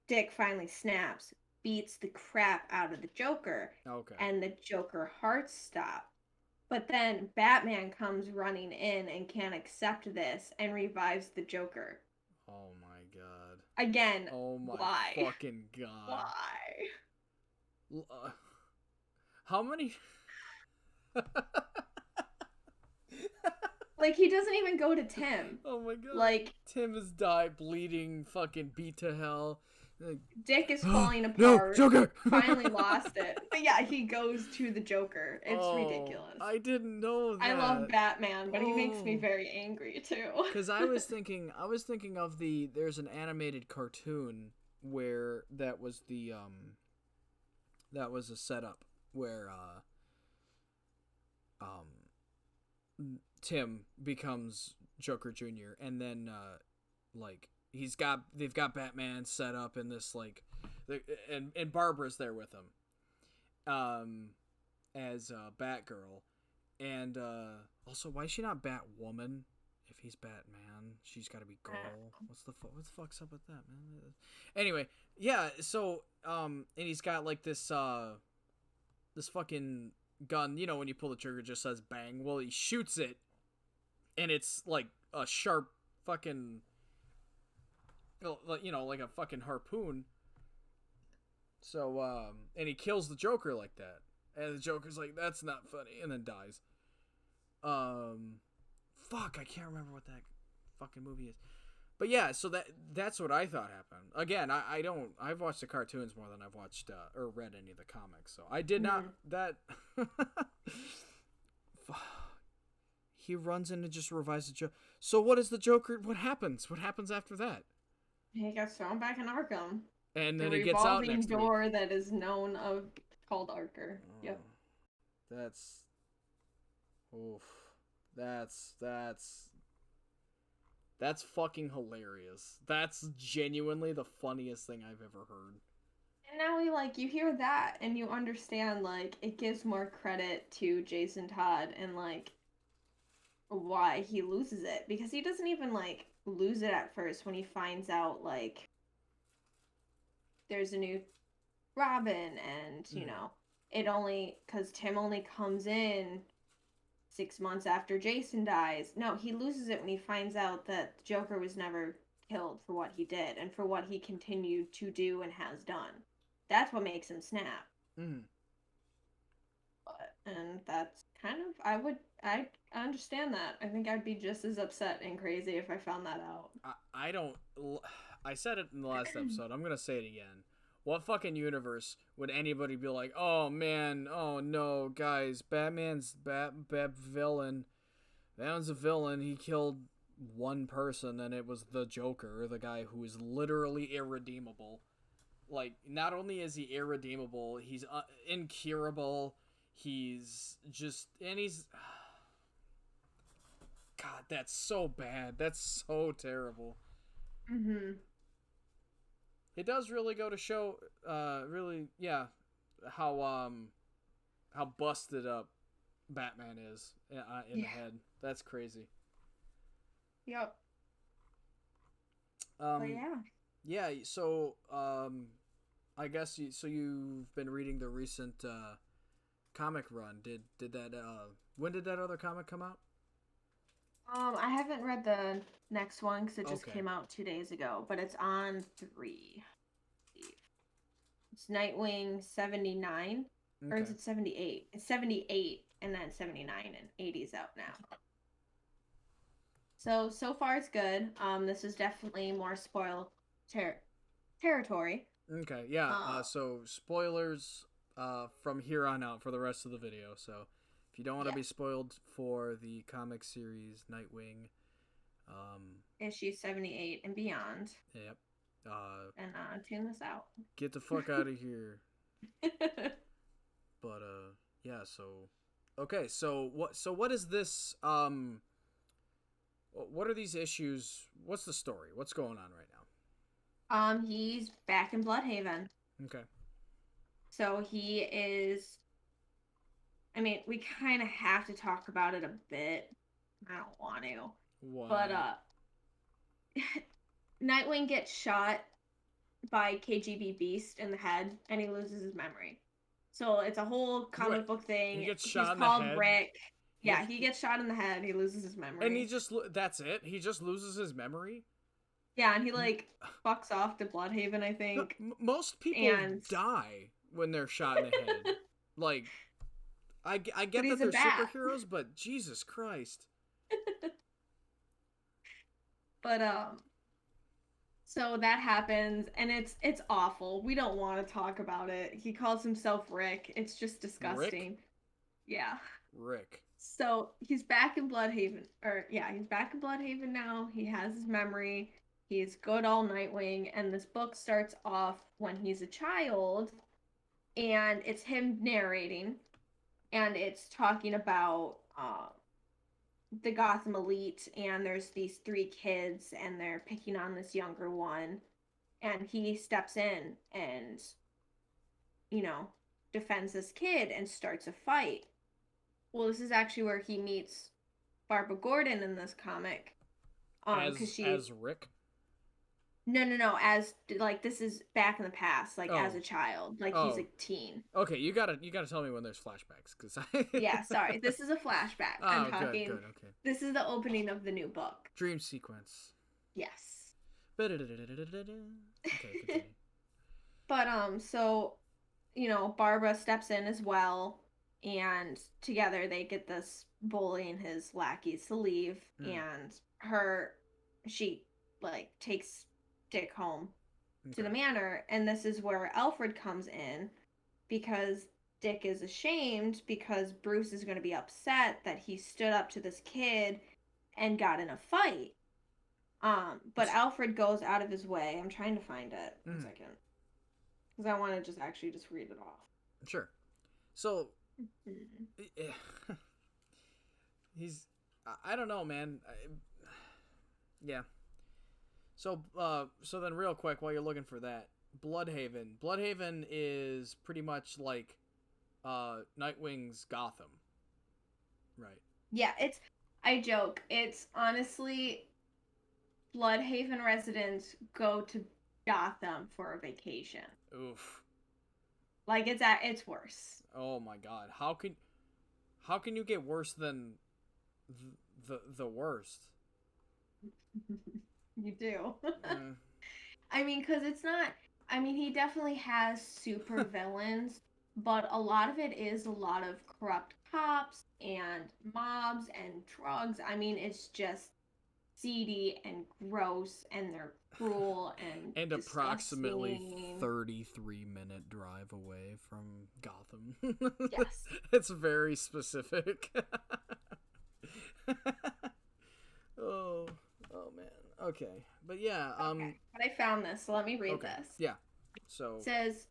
Dick finally snaps, beats the crap out of the Joker, and the Joker hearts stop. But then Batman comes running in and can't accept this and revives the Joker. Oh my god. Again, oh my why? fucking god. Why? How many? Like, he doesn't even go to Tim. Oh my god. Like, Tim has died, bleeding, fucking beat to hell. Dick is falling apart. No, Joker! Finally lost it. But yeah, he goes to the Joker. It's ridiculous. I didn't know that. I love Batman, but he makes me very angry too. Because I was thinking of there's an animated cartoon where that was a setup where Tim becomes Joker Jr. and then like they've got Batman set up in this, like, and Barbara's there with him as Batgirl, and also, why is she not Batwoman? If he's Batman, she's got to be girl. What the fuck's up with that, man? Anyway, yeah, so and he's got like this fucking gun, you know, when you pull the trigger it just says bang. Well, he shoots it and it's like a sharp fucking, you know, like a fucking harpoon. So and he kills the Joker like that, and the Joker's like, that's not funny, and then dies. Fuck, I can't remember what that fucking movie is. But yeah, so that's what I thought happened. Again, I've watched the cartoons more than I've watched or read any of the comics. So I did not that. He runs in and just revives the Joker. So what is the Joker? What happens? What happens after that? He gets thrown back in Arkham. And then he gets out next door week. That is known of called Arker. Yep. That's. Oof. That's fucking hilarious. That's genuinely the funniest thing I've ever heard. And now you hear that and you understand, like, it gives more credit to Jason Todd and, like, why he loses it. Because he doesn't even, like, lose it at first when he finds out, like, there's a new Robin and, you know, because Tim only comes in 6 months after Jason dies. No, he loses it when he finds out that the Joker was never killed for what he did and for what he continued to do and has done. That's what makes him snap. Mm-hmm. But And that's kind of I understand that. I think I'd be just as upset and crazy if I found that out. I don't. I said it in the last episode. I'm gonna say it again. What fucking universe would anybody be like, oh man, oh no, guys, Batman's bat villain. Batman's a villain. He killed one person, and it was the Joker, the guy who is literally irredeemable. Like, not only is he irredeemable, he's incurable. He's just, and he's. God, that's so bad. That's so terrible. Mm-hmm. It does really go to show, really, yeah, how busted up Batman is in the Yeah. head. That's crazy. Yep. But Um, yeah. yeah. So, I guess so. You've been reading the recent comic run. Did that? When did that other comic come out? I haven't read the next one because it just Okay. came out 2 days ago, but it's on 3. It's Nightwing 79, or is Okay. it 78? It's 78, and then 79 and 80's out now. So far it's good. This is definitely more territory. Okay. Yeah. Uh, So spoilers from here on out for the rest of the video. So if you don't want to yeah, be spoiled for the comic series Nightwing, issue 78 and beyond, yep. and tune this out. Get the fuck out of here. But yeah. So okay. So what is this? What are these issues? What's the story? What's going on right He's back in Bloodhaven. now? Okay. So he is. I mean, we kind of have to talk about it a bit. I don't want to, but What? Nightwing gets shot by KGB Beast in the head, and he loses his memory. So it's a whole Wait. comic book He thing. gets He's shot in the called head. Rick. He Yeah, gets, he gets shot in the head. He loses his and he memory. just that's it. He just loses his memory. Yeah, and he like fucks off to Bloodhaven, I No, think. most people And die when they're shot in the head. Like, I but get that he's a they're bat. superheroes, but Jesus Christ. But so that happens, and it's awful. We don't want to talk about it. He calls himself Rick. It's just Rick? disgusting. Yeah. Rick. So he's back in Bloodhaven, or yeah, he's back in Bloodhaven now. He has his memory. He's good all Nightwing, and this book starts off when he's a child, and it's him narrating, and it's talking about the Gotham Elite, and there's these 3 kids, and they're picking on this younger one, and he steps in and you know defends this kid and starts a fight. Well, this is actually where he meets Barbara Gordon in this comic. Because she's As Rick? no, as like this is back in the past, like as Oh. a child, like he's a Oh. teen. Okay, you gotta tell me when there's flashbacks, cause Yeah, sorry, this is a flashback. I'm Oh, good, talking. okay. This is the opening of the new book. Dream sequence. Yes, Okay, continue. but so Barbara steps in as well, and together they get this bully and his lackeys to leave, Mm, and she like takes Dick home to okay. the manor, and this is where Alfred comes in because Dick is ashamed because Bruce is going to be upset that he stood up to this kid and got in a fight. But Alfred goes out of his way. I'm trying to find it. One Mm, second, because I want to just actually just read it off. sure. So Mhm. he's I don't know, man. Yeah. So then real quick while you're looking for that, Bloodhaven. Bloodhaven is pretty much like Nightwing's Gotham, right? Yeah, I joke. It's honestly Bloodhaven residents go to Gotham for a vacation. Oof. Like it's worse. Oh my god. How can you get worse than the worst? You do. Uh, I mean, because it's not. I mean, he definitely has super villains, but a lot of it is a lot of corrupt cops and mobs and drugs. I mean, it's just seedy and gross, and they're cruel and And approximately disgusting. 33-minute drive away from Gotham. Yes. It's very specific. oh, oh man. Okay, but yeah. Okay. But I found this, so let me read Okay. this. Yeah. It So. says,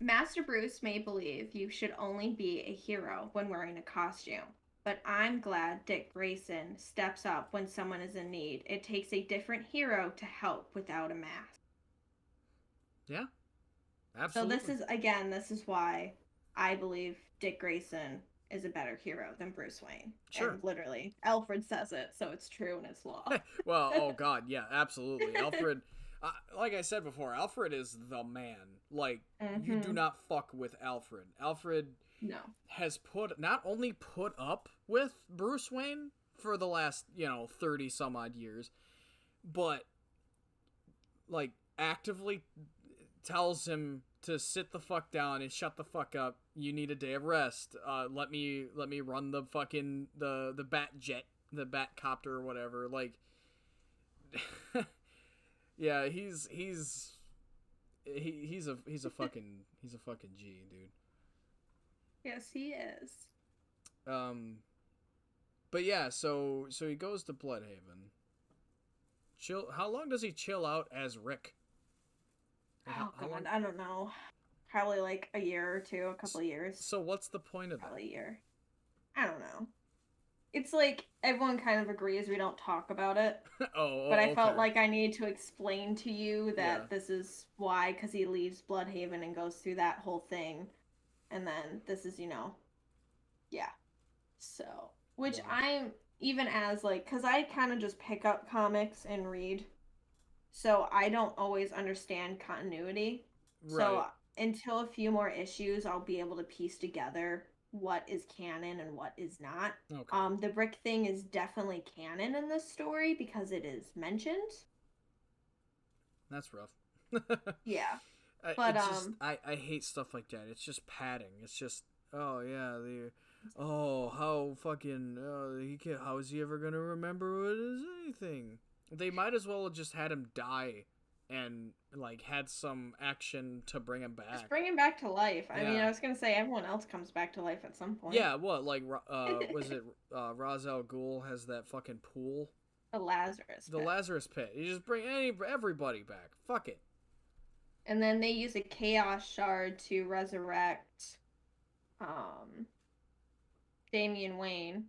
Master Bruce may believe you should only be a hero when wearing a costume. But I'm glad Dick Grayson steps up when someone is in need. It takes a different hero to help without a mask. Yeah. So Absolutely. this is why I believe Dick Grayson is a better hero than Bruce Wayne. Sure. And literally, Alfred says it, so it's true and it's law. Well, oh god, yeah, absolutely. Alfred, like I said before, Alfred is the man. Like, you do Mm-hmm. not fuck with Alfred. Alfred No. has not only put up with Bruce Wayne for the last, 30 some odd years, but like actively tells him to sit the fuck down and shut the fuck up. You need a day of rest. Let me run the fucking the bat jet, the bat copter or whatever. Like, yeah, he's a fucking G, dude. Yes, he is. Um, but yeah, so he goes to Bloodhaven. Chill. How long does he chill out as Rick? Like Oh how god, long? I don't know. Probably like a year or two, a couple of years. So what's the point of that? Probably a year. I don't know. It's like everyone kind of agrees we don't talk about it, but I felt Okay. like I need to explain to you Yeah. that this is why, because he leaves Bloodhaven and goes through that whole thing, and then this is, yeah. So, which Wow. I'm even as like, because I kind of just pick up comics and read, so I don't always understand continuity. Right. So until a few more issues, I'll be able to piece together what is canon and what is not. Okay. The brick thing is definitely canon in this story because it is mentioned. That's rough. Yeah, I, but it's just I hate stuff like that. It's just padding. It's just oh yeah the oh how fucking he can how is he ever gonna remember what is anything? They might as well have just had him die and like had some action to bring him just back. bring him back to life. I mean, Yeah. I was gonna say everyone else comes back to life at some point. Yeah, what like was it Ra's al Ghul has that fucking pool, The Lazarus the Pit. Lazarus Pit. You just bring everybody back. Fuck it. And then they use a chaos shard to resurrect um Damian Wayne.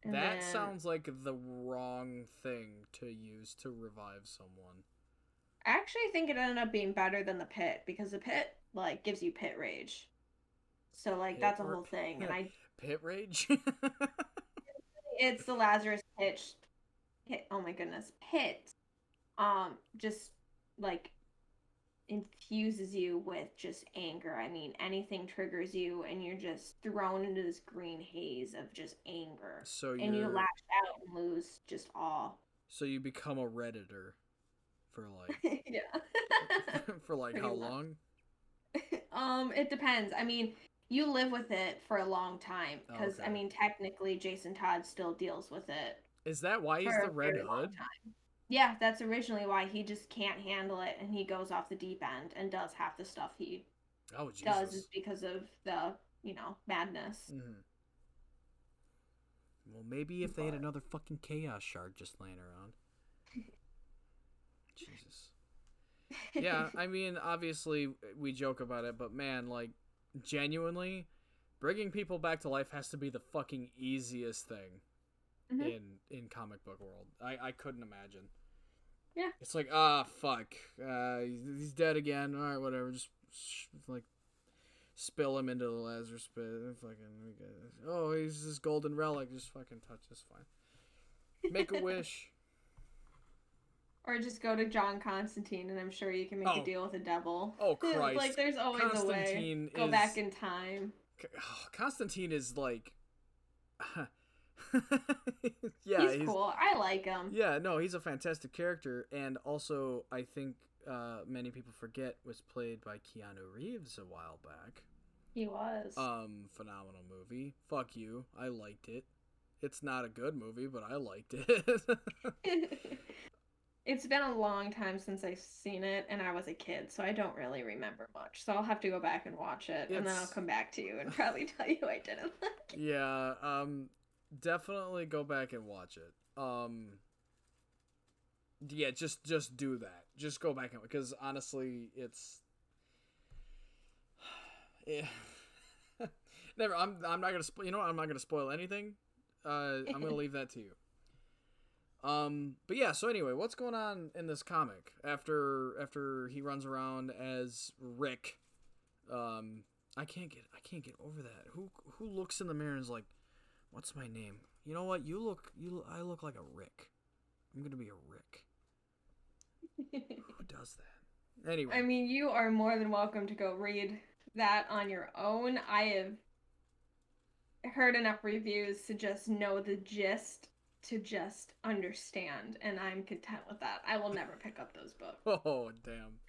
And That then sounds like the wrong thing to use to revive someone. I actually think it ended up being better than the pit because the pit like gives you pit rage. So like Pit that's a or whole thing. And I pit rage? it's the Lazarus pit, oh my goodness. Pit just like infuses you with just anger. I mean, anything triggers you and you're just thrown into this green haze of just anger. so And you you're lash out and lose just awe. so you become a redditor for like Yeah. for like Pretty how much. long? It depends. I mean, you live with it for a long time Oh, because I okay. mean, technically, Jason Todd still deals with it Is that why for he's the a Red very long Hood? time. Yeah, that's originally why he just can't handle it and he goes off the deep end and does half the stuff he Oh does is Jesus. because of the, madness. Mm-hmm. Well, maybe if they had But another fucking chaos shard just laying around. Jesus. Yeah, I mean, obviously we joke about it, but man, like, genuinely, bringing people back to life has to be the fucking easiest thing hmm in comic book world. I couldn't imagine. yeah. It's like fuck, he's dead again. All right, whatever. Just like spill him into the Lazarus pit. Fucking, oh, he's this golden relic. Just fucking touch this. Fine. Make a wish. Or just go to John Constantine and I'm sure you can make a Oh, deal with the devil. oh Like Christ. there's always a way. Constantine Go back is in time. Constantine is like yeah, He's cool. I like him. yeah, no, he's a fantastic character, and also I think many people forget was played by Keanu Reeves a while back. He was. Phenomenal movie. Fuck you. I liked it. It's not a good movie, but I liked it. It's been a long time since I've seen it, and I was a kid, so I don't really remember much. So I'll have to go back and watch it, and then I'll come back to you and probably tell you I didn't like it. Yeah, definitely go back and watch it. Yeah, just do that. Just go back and, because honestly, it's yeah. Never. I'm not gonna. You know what? I'm not gonna spoil anything. I'm gonna leave that to you. But yeah. So anyway, what's going on in this comic after he runs around as Rick? I can't get over that. Who looks in the mirror and is like, "What's my name?" You know what? I look like a Rick. I'm gonna be a Rick. Who does that? Anyway. I mean, you are more than welcome to go read that on your own. I have heard enough reviews to just know the gist to just understand, and I'm content with that. I will never pick up those books. Oh, damn.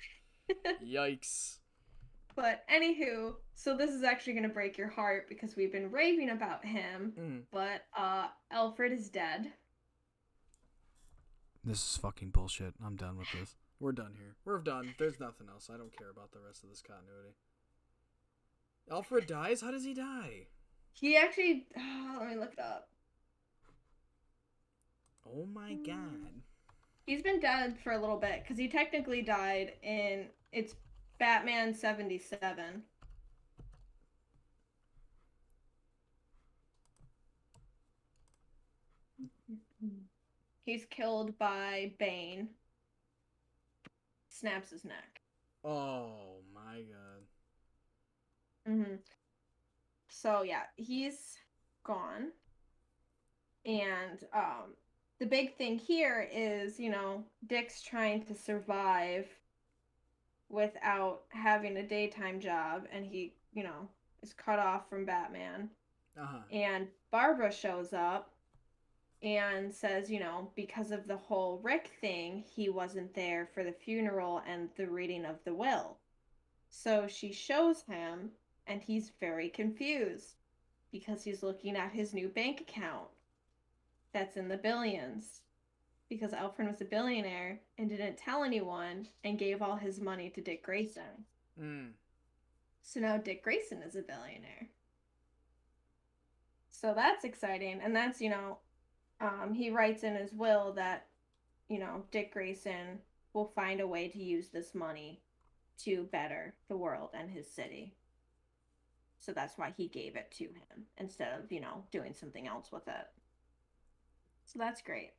Yikes. But anywho, so this is actually going to break your heart because we've been raving about him, but Alfred is dead. This is fucking bullshit. I'm done with this. We're done here. We're done. There's nothing else. I don't care about the rest of this continuity. Alfred dies? How does he die? He actually... let me look it up. Oh my god. He's been dead for a little bit because he technically died in... It's Batman 77. He's killed by Bane. Snaps his neck. Oh my god. So yeah, he's gone. And the big thing here is, Dick's trying to survive without having a daytime job, and he, is cut off from Batman. And Barbara shows up and says, because of the whole Rick thing, he wasn't there for the funeral and the reading of the will. So she shows him, and he's very confused because he's looking at his new bank account that's in the billions. Because Alfred was a billionaire and didn't tell anyone and gave all his money to Dick Grayson. So now Dick Grayson is a billionaire. So that's exciting. And that's, he writes in his will that, Dick Grayson will find a way to use this money to better the world and his city. So that's why he gave it to him instead of, doing something else with it. So that's great.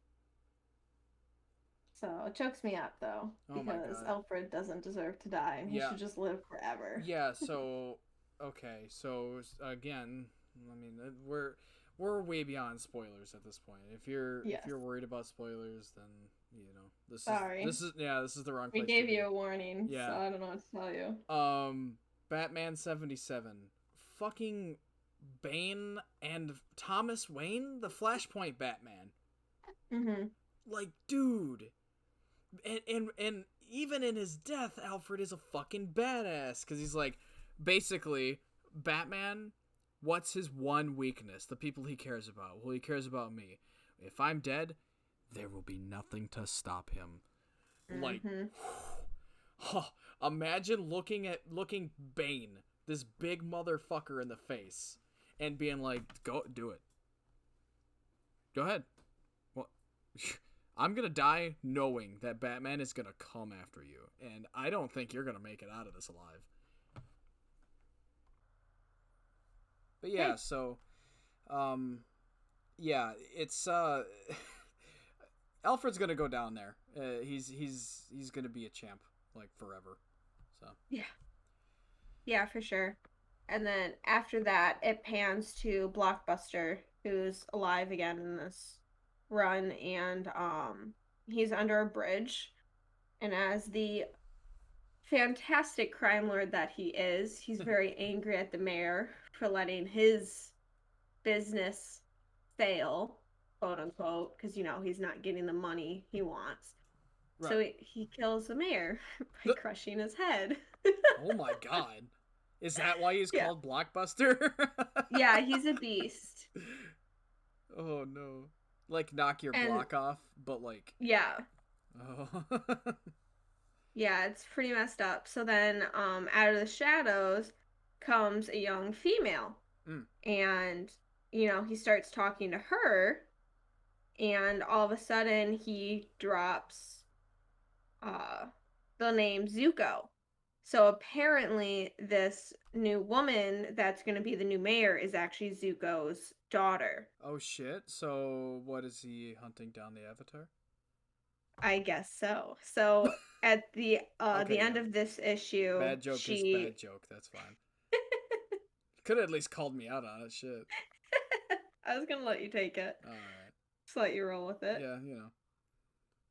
So it chokes me up, though, because Alfred doesn't deserve to die, and he should just live forever. Yeah, so, okay, so, again, I mean, we're way beyond spoilers at this point. If you're worried about spoilers, then, this is the wrong place. We gave you a warning, so I don't know what to tell you. Batman 77. Fucking Bane and Thomas Wayne, the Flashpoint Batman. Like, dude. And even in his death, Alfred is a fucking badass, because he's like, basically, Batman, what's his one weakness? The people he cares about. Well, he cares about me. If I'm dead, there will be nothing to stop him. Like, imagine looking Bane, this big motherfucker, in the face, and being like, go do it. Go ahead. Well, I'm gonna die knowing that Batman is gonna come after you, and I don't think you're gonna make it out of this alive. But yeah, so, yeah, it's Alfred's gonna go down there. He's gonna be a champ, like, forever. So yeah, for sure. And then after that, it pans to Blockbuster, who's alive again in this run, and he's under a bridge, and as the fantastic crime lord that he is, he's very angry at the mayor for letting his business fail, quote unquote, because he's not getting the money he wants. So Right. he kills the mayor by crushing his head. Oh my god. Is that why he's Yeah. called Blockbuster? Yeah, he's a beast. Oh no. Like knock your And block off, but like yeah. oh. Yeah, it's pretty messed up. So then out of the shadows comes a young female. Mm. And he starts talking to her, and all of a sudden he drops uh the name Zuko. So apparently this new woman that's going to be the new mayor is actually Zuko's daughter. Oh shit. So what is he hunting down the Avatar? I guess so. So at the Okay, end yeah. of this issue, Bad joke is she bad joke. That's fine. Could have at least called me out on it. Shit. I was going to let you take it. All right. Just let you roll with it. Yeah, you know.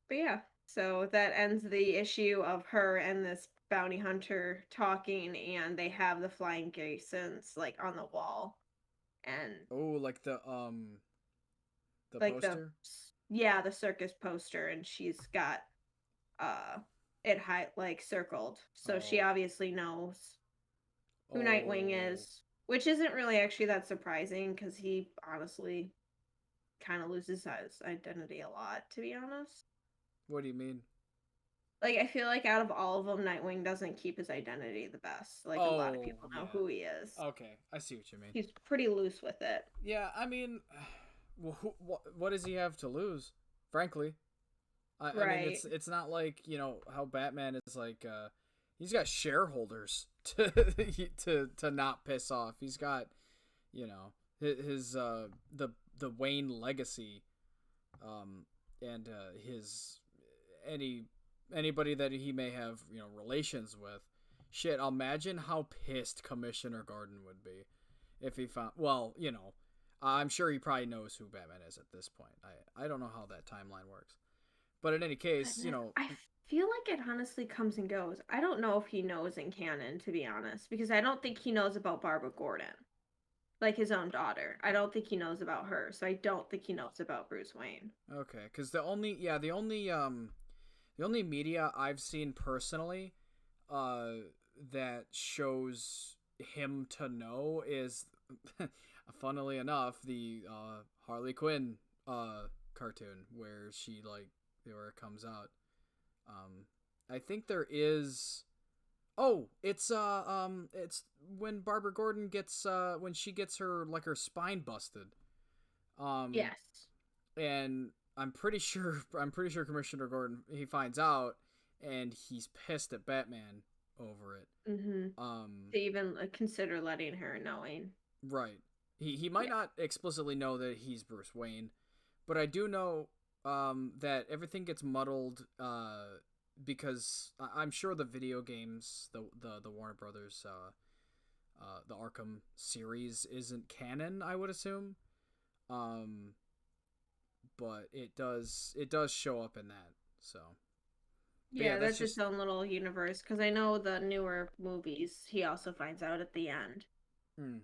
But yeah, so that ends the issue of her and this bounty hunter talking, and they have the flying Jasons like on the wall, and Oh, like the like poster. the circus poster, and she's got uh it like circled, so she Oh. obviously knows who Nightwing Oh. is, which isn't really actually that surprising because he honestly kind of loses his identity a lot, to be honest. What do you mean? Like, I feel like out of all of them, Nightwing doesn't keep his identity the best. Like, a lot of Oh, people know yeah. who he is. Okay, I see what you mean. He's pretty loose with it. Yeah, I mean, well, what does he have to lose? Frankly, I mean, Right. it's not like how Batman is like. He's got shareholders to not piss off. He's got his the Wayne legacy, and his anybody that he may have relations with. Shit, imagine how pissed Commissioner Gordon would be if he found. Well, I'm sure he probably knows who Batman is at this point. I don't know how that timeline works, but in any case, I feel like it honestly comes and goes. I don't know if he knows in canon, to be honest, because I don't think he knows about Barbara Gordon, like his own daughter. I don't think he knows about her, so I don't think he knows about Bruce Wayne. okay, because the only media I've seen personally, that shows him to know is, funnily enough, the Harley Quinn cartoon where it comes out. I think there is. Oh, it's when Barbara Gordon gets when she gets her spine busted. Um, Yes. and I'm pretty sure Commissioner Gordon, he finds out, and he's pissed at Batman over it. Mm-hmm. Um, To even consider letting her knowing. right. He might Yeah. not explicitly know that he's Bruce Wayne, but I do know that everything gets muddled because I'm sure the video games, the Warner Brothers the Arkham series isn't canon, I would assume. Um, but it does show up in that. So, but yeah, Yeah, that's that's its just own little universe. Because I know the newer movies, he also finds out at the end. mm,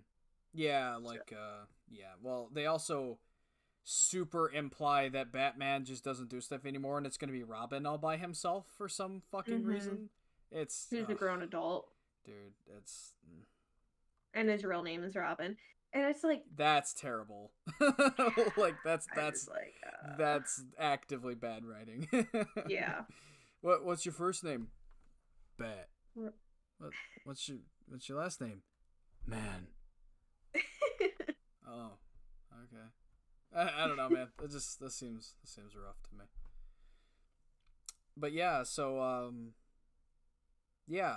yeah, So, yeah. Well, they also super imply that Batman just doesn't do stuff anymore, and it's gonna be Robin all by himself for some fucking mm-hmm. reason. It's He's a grown adult, dude, it's and his real name is Robin. And it's like, that's terrible. Like that's I that's just like, that's actively bad writing. yeah. What's your first name? Bat. What what's your last name? Man. Oh, okay. I don't know, man. This seems rough to me. But yeah, so yeah,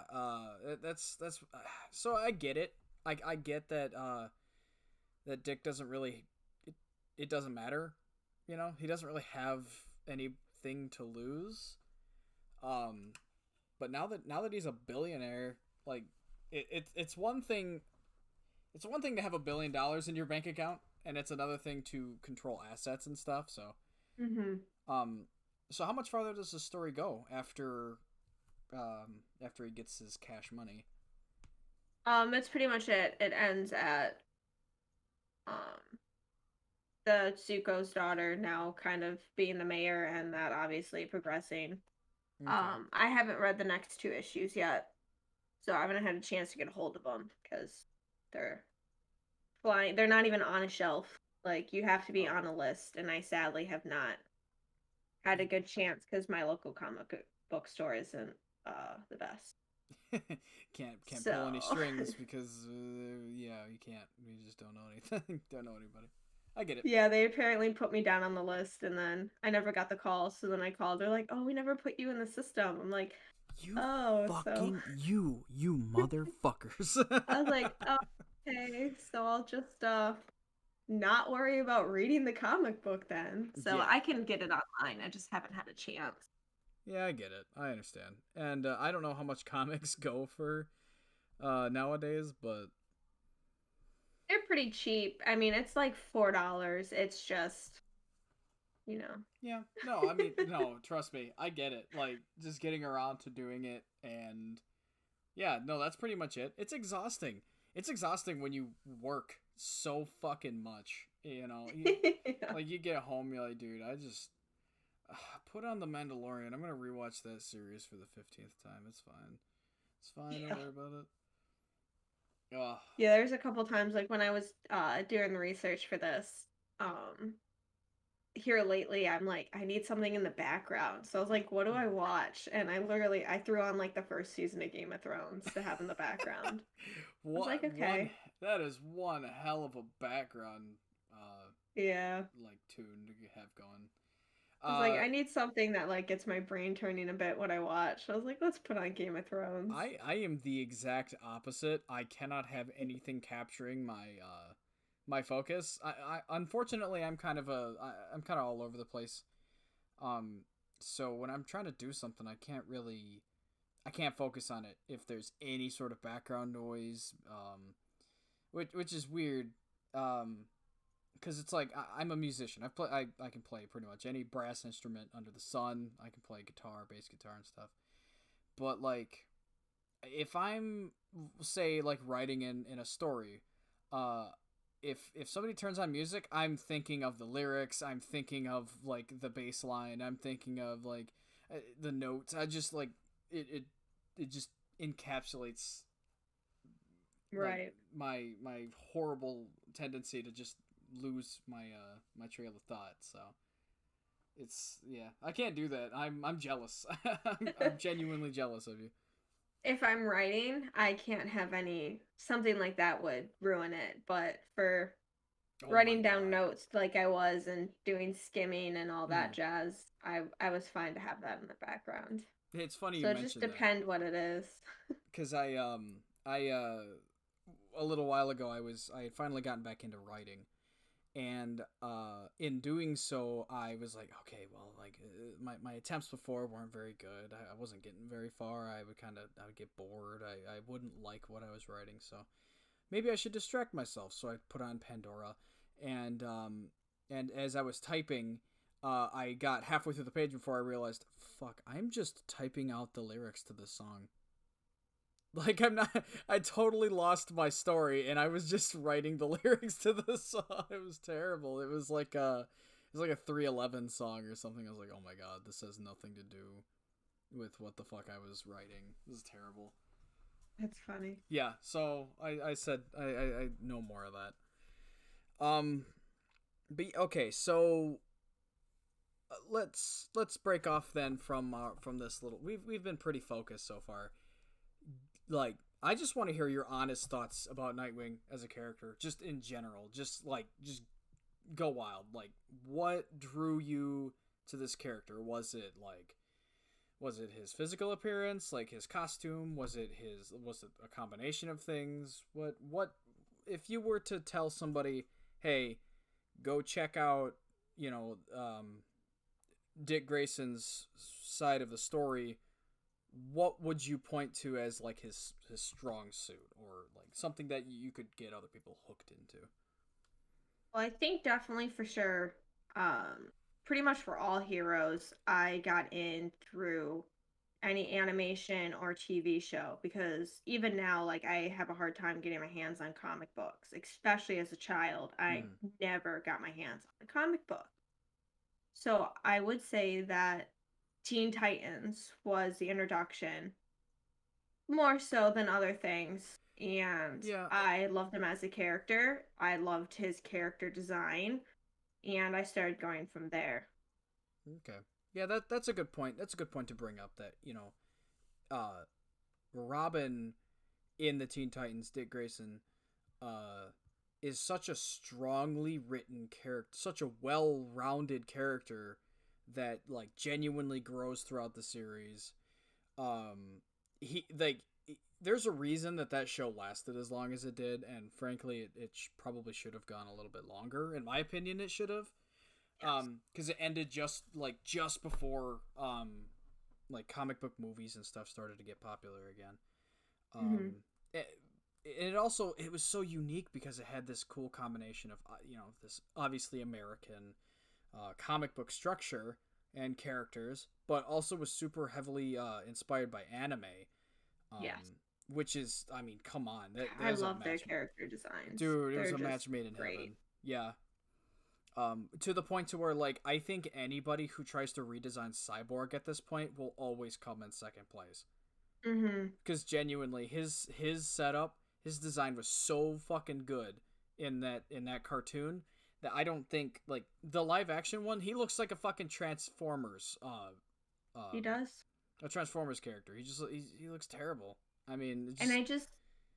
that's so I get it. I get that that Dick doesn't really it doesn't matter, he doesn't really have anything to lose. Um, but now that he's a billionaire, like it's one thing. It's one thing to have $1 billion in your bank account, and it's another thing to control assets and stuff. So, Mm-hmm. um, so how much farther does the story go after he gets his cash money? That's pretty much it. It ends at um the Zuko's daughter now kind of being the mayor, and that obviously progressing. Okay. I haven't read the next two issues yet, so I haven't had a chance to get a hold of them because they're flying. They're not even on a shelf. Like you have to be Oh. on a list, and I sadly have not had a good chance because my local bookstore isn't the best. Can't pull any So strings because yeah, you can't. You just don't know anything. Don't know anybody. I get it. yeah, they apparently put me down on the list, and then I never got the call. So then I called. They're like, "Oh, we never put you in the system." I'm like, You "Oh, so." fucking you motherfuckers. I was like, "Oh, okay, so I'll just not worry about reading the comic book then. So Yeah. I can get it online. I just haven't had a chance." Yeah, I get it. I understand. And I don't know how much comics go for nowadays, but They're pretty cheap. I mean, it's like $4. It's just, you know. yeah. No, I mean, no, trust me. I get it. Like just getting around to doing it and yeah, no, that's pretty much it. It's exhausting. It's exhausting when you work so fucking much, you know. Yeah. Like you get home, you're like, dude, I just put on The Mandalorian. I'm gonna rewatch that series for the 15th time. It's fine. It's fine. Don't Yeah. worry about it. Ugh. Yeah, there's a couple times like when I was doing the research for this, um here lately I'm like I need something in the background. So I was like, what do I watch? And I threw on like the first season of Game of Thrones to have in the background. I was What like, one? okay. That is one hell of a background, Yeah. like tune to have going. I was like, Uh, I need something that like gets my brain turning a bit when I watch. I was like, let's put on Game of Thrones. I am the exact opposite. I cannot have anything capturing my focus. I unfortunately I'm kind of all over the place. Um, so when I'm trying to do something, I can't focus on it if there's any sort of background noise. Which is weird. Because it's like I'm a musician. I can play pretty much any brass instrument under the sun. I can play guitar, bass guitar, and stuff. But like if I'm say like writing in a story, uh, if somebody turns on music, I'm thinking of the lyrics. I'm thinking of like the bass line. I'm thinking of like the notes. I just like it just encapsulates like Right. my horrible tendency to just lose my trail of thought. So it's yeah, I can't do that. I'm jealous. I'm genuinely jealous of you. If I'm writing, I can't have any something like that would ruin it. But for Oh my writing down god. notes like I was and doing skimming and all that Mm. jazz, I was fine to have that in the background. It's funny you So it just mentioned that depend what it is. because I a little while ago I had finally gotten back into writing and in doing so I was like okay well like my attempts before weren't very good. I wasn't getting very far. I would get bored. I wouldn't like what I was writing, so maybe I should distract myself. So I put on Pandora, and as I was typing, I got halfway through the page before I realized, fuck, I'm just typing out the lyrics to the song. Like I'm not. I totally lost my story, and I was just writing the lyrics to the song. It was terrible. It was like a 311 song or something. I was like, oh my god, this has nothing to do with what the fuck I was writing. This is terrible. That's funny. Yeah, so I said I know more of that. Um, but okay, so let's break off then from this little. We've been pretty focused so far. Like I just want to hear your honest thoughts about Nightwing as a character, just in general. Just go wild. Like what drew you to this character? Was it his physical appearance, like his costume? Was it a combination of things? What if you were to tell somebody, "Hey, go check out, you know, Dick Grayson's side of the story." What would you point to as like his strong suit or like something that you could get other people hooked into? Well, I think definitely for sure, um, pretty much for all heroes, I got in through any animation or TV show because even now, like I have a hard time getting my hands on comic books, especially as a child. I Mm. never got my hands on a comic book. So I would say that Teen Titans was the introduction, more so than other things. And Yeah. I loved him as a character. I loved his character design. And I started going from there. Okay. Yeah, that's a good point. That's a good point to bring up, that, uh Robin in the Teen Titans, Dick Grayson, uh is such a strongly written character, such a well-rounded character that, like, genuinely grows throughout the series. He, like, there's a reason that show lasted as long as it did, and frankly, it probably should have gone a little bit longer. In my opinion, it should have, Yes. because it ended just before like comic book movies and stuff started to get popular again. Mm-hmm. It, it was so unique because it had this cool combination of, this obviously American comic book structure and characters, but also was super heavily inspired by anime. Yes. Which is, I mean, come on, I there's a love their match, character designs. dude. It was They're a just match made in great. heaven. Yeah. To the point to where, like, I think anybody who tries to redesign Cyborg at this point will always come in second place. Mm-hmm. Because genuinely, his setup, his design was so fucking good in that cartoon that I don't think, like, the live action one, he looks like a fucking Transformers He um does. a Transformers character. He looks terrible. I mean, it And just I just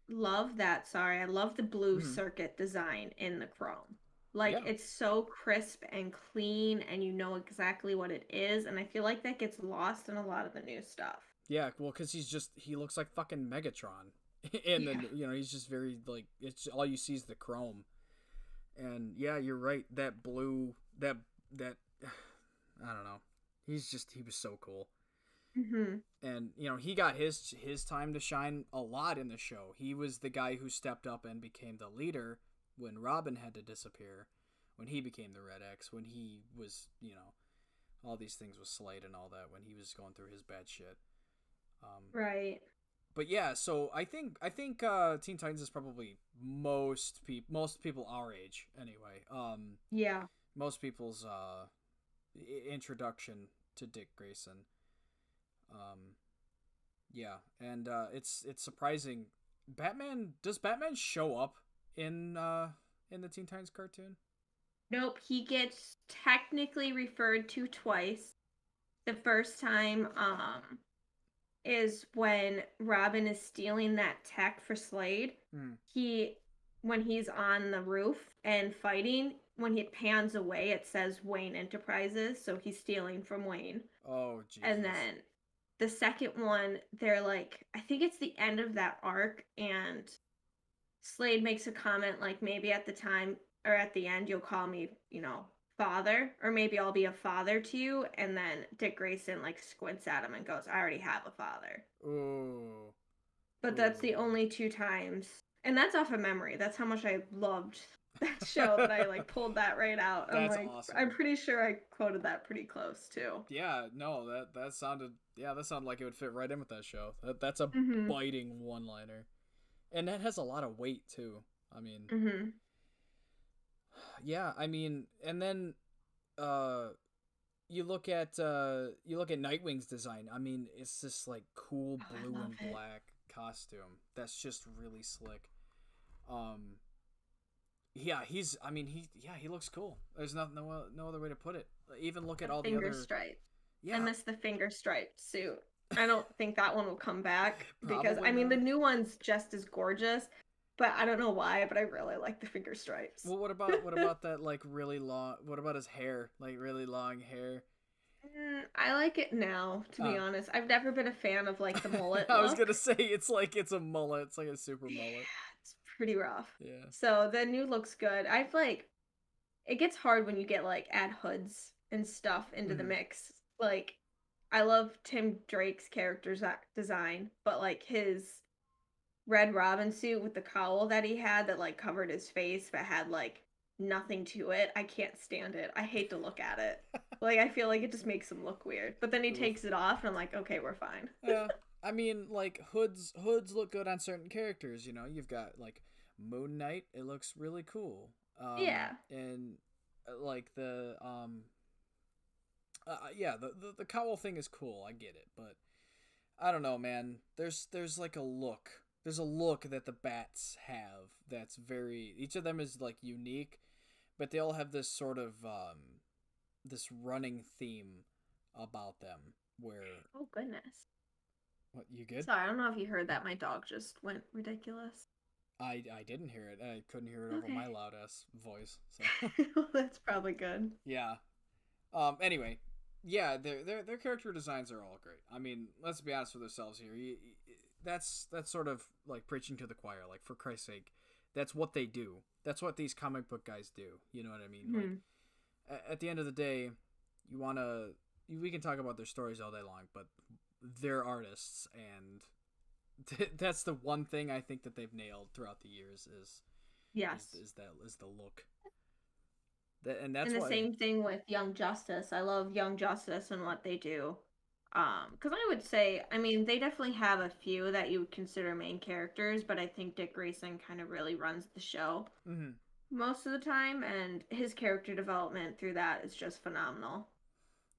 love that. Sorry, I love the blue mhm. circuit design in the chrome. Like Yeah. it's so crisp and clean and you know exactly what it is, and I feel like that gets lost in a lot of the new stuff. Yeah, well, because he looks like fucking Megatron. And Yeah. then, he's just very, like, it's all you see is the chrome. And yeah, you're right, that blue, that I don't know, he was so cool. Mhm. And he got his time to shine a lot in the show. He was the guy who stepped up and became the leader when Robin had to disappear, when he became the Red X, when he was, all these things with Slade and all that, when he was going through his bad shit. Right. But yeah, so I think Teen Titans is probably most people our age anyway. Yeah. Most people's introduction to Dick Grayson. Um, yeah, and it's surprising. Does Batman show up in the Teen Titans cartoon? Nope, he gets technically referred to twice. The first time is when Robin is stealing that tech for Slade. Hmm. He when he's on the roof and fighting, when he pans away it says Wayne Enterprises, so he's stealing from Wayne. Oh And Jesus. then the second one, they're like, I think it's the end of that arc, and Slade makes a comment like, maybe at the time or at the end you'll call me, father, or maybe I'll be a father to you. And then Dick Grayson like squints at him and goes, I already have a father. Ooh. But that's the Ooh. only two times. And that's off of memory. That's how much I loved that show that I like pulled that right out. I'm That's like, I'm awesome. pretty sure I quoted that pretty close too. Yeah, no, that sounded like it would fit right in with that show. That's a Mm-hmm. biting one-liner. And that has a lot of weight too. I mean, Mm-hmm. yeah, I mean, and then uh you look at Nightwing's design. I mean, it's this, like, cool Oh, I blue love and it. black costume that's just really slick. Um yeah, he looks cool. There's no other way to put it. Even look at The all the finger other. stripe. I Yeah, miss the finger striped suit. I don't think that one will come back because probably I mean the not. new one's just as gorgeous, but I don't know why, but I really like the finger stripes. Well, what about that, like, really long? What about his hair? Like, really long hair. I like it now, to be Uh, honest. I've never been a fan of like the mullet I was look. gonna say it's a mullet. It's like a super Yeah, mullet. it's pretty rough. Yeah. So the new looks good. I've like it gets hard when you get like add hoods and stuff into the Hmm. mix. Like I love Tim Drake's character's design, but like his Red Robin suit with the cowl that he had that like covered his face but had like nothing to it. I can't stand it. I hate to look at it. Like I feel like it just makes him look weird. But then he Oof. takes it off and I'm like, okay, we're fine. Yeah. I mean, like, hoods look good on certain characters. You've got, like, Moon Knight. It looks really cool. Yeah. And like the Yeah, the cowl thing is cool. I get it, but I don't know, man. There's like a look. There's a look that the bats have that's very. Each of them is like unique, but they all have this sort of this running theme about them. Where Oh goodness. what you good? Sorry, I don't know if you heard that. My dog just went ridiculous. I didn't hear it. I couldn't hear it over Okay. my loud ass voice. So Well, that's probably good. yeah. Anyway, yeah, their character designs are all great. I mean, let's be honest with ourselves here. That's sort of like preaching to the choir. Like, for Christ's sake, that's what they do. That's what these comic book guys do. You know what I mean? Hmm. Like, at the end of the day, you wanna we can talk about their stories all day long, but they're artists, and that's the one thing I think that they've nailed throughout the years Yes. is the look. And that's And the why. same thing with Young Justice. I love Young Justice and what they do. Because I would say, I mean, they definitely have a few that you would consider main characters, but I think Dick Grayson kind of really runs the show Mhm. most of the time, and his character development through that is just phenomenal.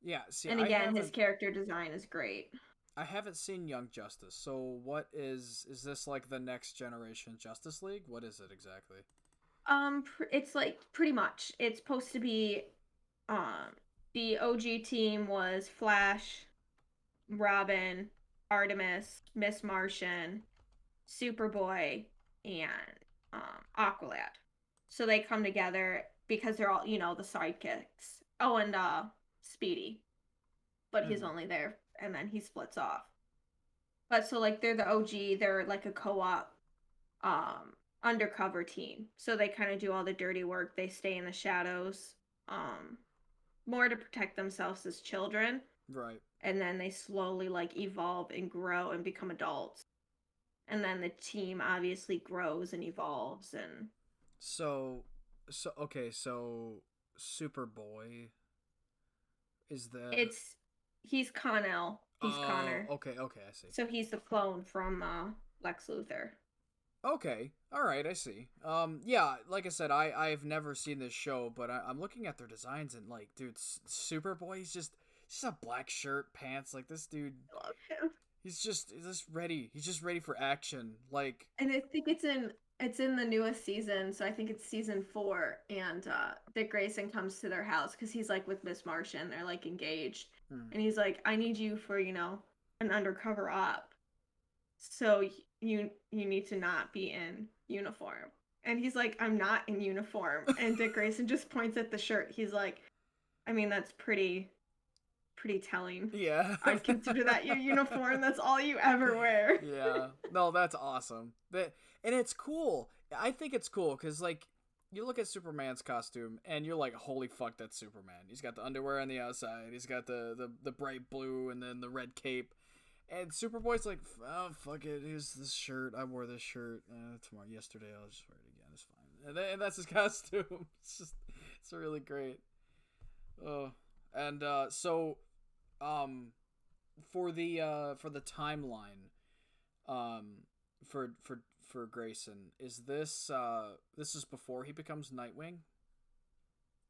Yeah, see, And again, his character design is great. I haven't seen Young Justice. So what is this like the next generation Justice League? What is it exactly? It's like pretty much. It's supposed to be, um, the OG team was Flash, Robin, Artemis, Miss Martian, Superboy, and Aqualad. So they come together because they're all, the sidekicks. Oh, and Speedy, but he's Hmm. only there, and then he splits off. But so like they're the OG, they're like a co-op undercover team. So they kind of do all the dirty work. They stay in the shadows, um, more to protect themselves as children, Right. and then they slowly like evolve and grow and become adults. And then the team obviously grows and evolves, and So okay, so Superboy is the it's he's Connell. He's Oh, Connor. okay, okay, I see. So he's the clone from Lex Luthor. Okay. All right, I see. Yeah, like I said, I've never seen this show, but I'm looking at their designs and like, dude, Superboy, he's just a black shirt, pants, like this dude. I love him. He's just ready. He's just ready for action. Like, And I think it's in the newest season, so I think it's season 4. And Dick Grayson comes to their house because he's like with Miss Martian. They're like engaged, hmm. and he's like, "I need you for an undercover op. So you need to not be in uniform." And he's like, "I'm not in uniform." And Dick Grayson just points at the shirt. He's like, "I mean, that's pretty telling. Yeah. I'd consider that your uniform. That's all you ever wear." Yeah. No, that's awesome. And it's cool. I think it's cool because like you look at Superman's costume and you're like, holy fuck, that's Superman. He's got the underwear on the outside. He's got the bright blue and then the red cape. And Superboy's like, oh fuck it, here's this shirt. I wore this shirt yesterday. I'll just wear it again. It's fine. And that's his costume. It's really great. Oh, and so um for the timeline um for Grayson, is this is before he becomes Nightwing?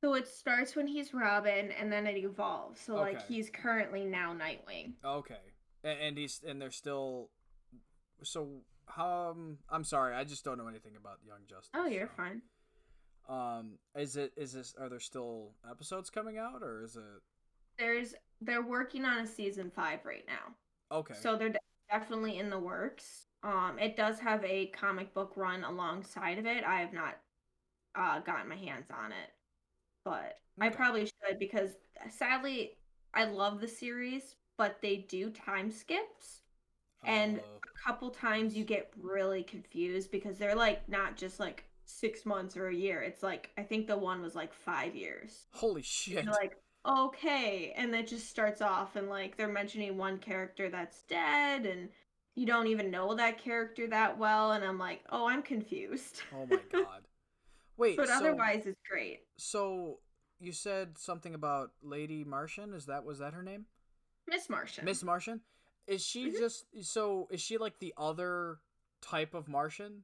So it starts when he's Robin, and then it evolves. So like Okay. he's currently now Nightwing. Okay. And they're still so I'm sorry, I just don't know anything about Young Justice. Oh, you're So fine. is this are there still episodes coming out or is it They're working on a season 5 right now. okay. So they're definitely in the works. It does have a comic book run alongside of it. I have not gotten my hands on it, but I Okay. probably should because sadly I love the series, but they do time skips, and a couple times you Nice. get really confused because they're like not just like 6 months or a year. It's like I think the one was like 5 years. Holy You're shit. like, okay, and it just starts off and like they're mentioning one character that's dead, and you don't even know that character that well, and I'm like, oh, I'm confused. Oh my god. Wait, But so otherwise it's great. so you said something about Lady Martian? Was that her name? Miss Martian. Miss Martian? Is she Hmm. just so is she like the other type of Martian?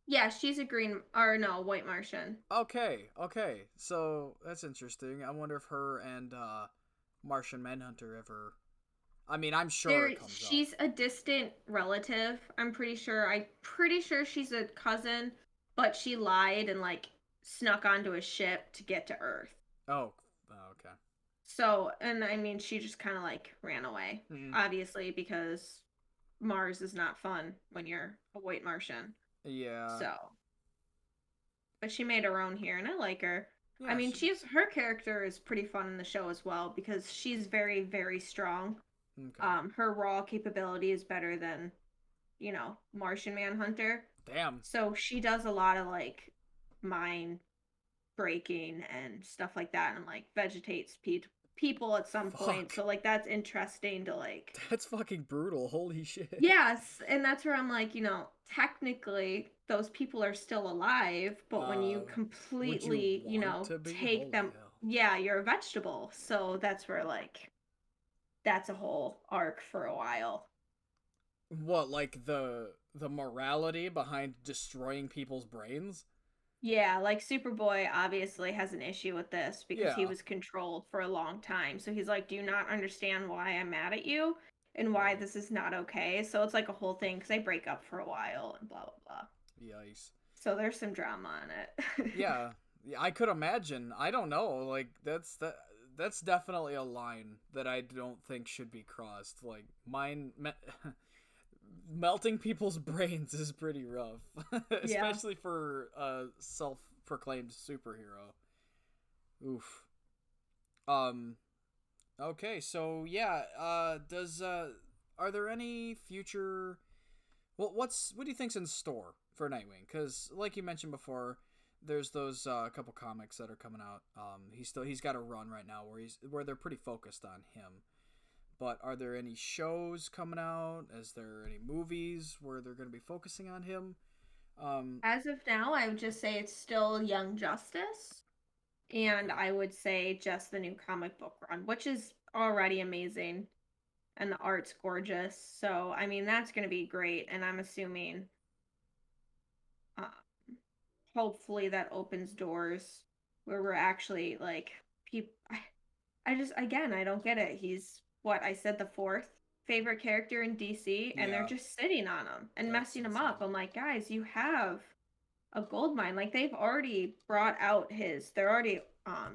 Yeah, she's a green or no, white Martian. Okay, okay. So that's interesting. I wonder if her and Martian Manhunter ever. I mean, I'm sure There, it comes up. she's a distant relative. I'm pretty sure. I'm pretty sure she's a cousin, but she lied and like snuck onto a ship to get to Earth. Oh, oh okay. So, and I mean, she just kind of like ran away, Mm, obviously, because Mars is not fun when you're a white Martian. yeah. So, but she made her own here, and I like her. I Yeah. mean, She. she's her character is pretty fun in the show as well because she's very, very strong. Okay. Her raw capability is better than Martian Manhunter. Damn. So she does a lot of like mind breaking and stuff like that and like vegetates people at some point. Fuck. So like that's interesting to like That's fucking brutal. Holy shit. yes, and that's where I'm like, technically those people are still alive, but when you Would you completely, want to be? take Holy them, hell. yeah, you're a vegetable. So that's where like that's a whole arc for a while. What, like the morality behind destroying people's brains? Yeah, like Superboy obviously has an issue with this because he Yeah. was controlled for a long time. So he's like, "Do you not understand why I'm mad at you and why Right. this is not okay?" So it's like a whole thing because they break up for a while and blah blah blah. Yikes. So there's some drama on it. Yeah. Yeah, I could imagine. I don't know. Like that's definitely a line that I don't think should be crossed. Like melting people's brains is pretty rough, Yeah. especially for a self-proclaimed superhero. Oof. Um okay, so yeah, does are there any future what do you think's in store for Nightwing? Cuz like you mentioned before, there's those couple comics that are coming out. He's got a run right now where they're pretty focused on him. But are there any shows coming out? Is there any movies where they're going to be focusing on him? As of now, I would just say it's still Young Justice, and Okay. I would say just the new comic book run, which is already amazing, and the art's gorgeous. So, I mean, that's going to be great, and I'm assuming uh, hopefully that opens doors where we're actually like people. I just again I don't get it. He's what I said the fourth favorite character in DC, and they're Yeah, just sitting on him and that's messing him up. insane. I'm like, guys, you have a gold mine. Like they've already brought out his. They're already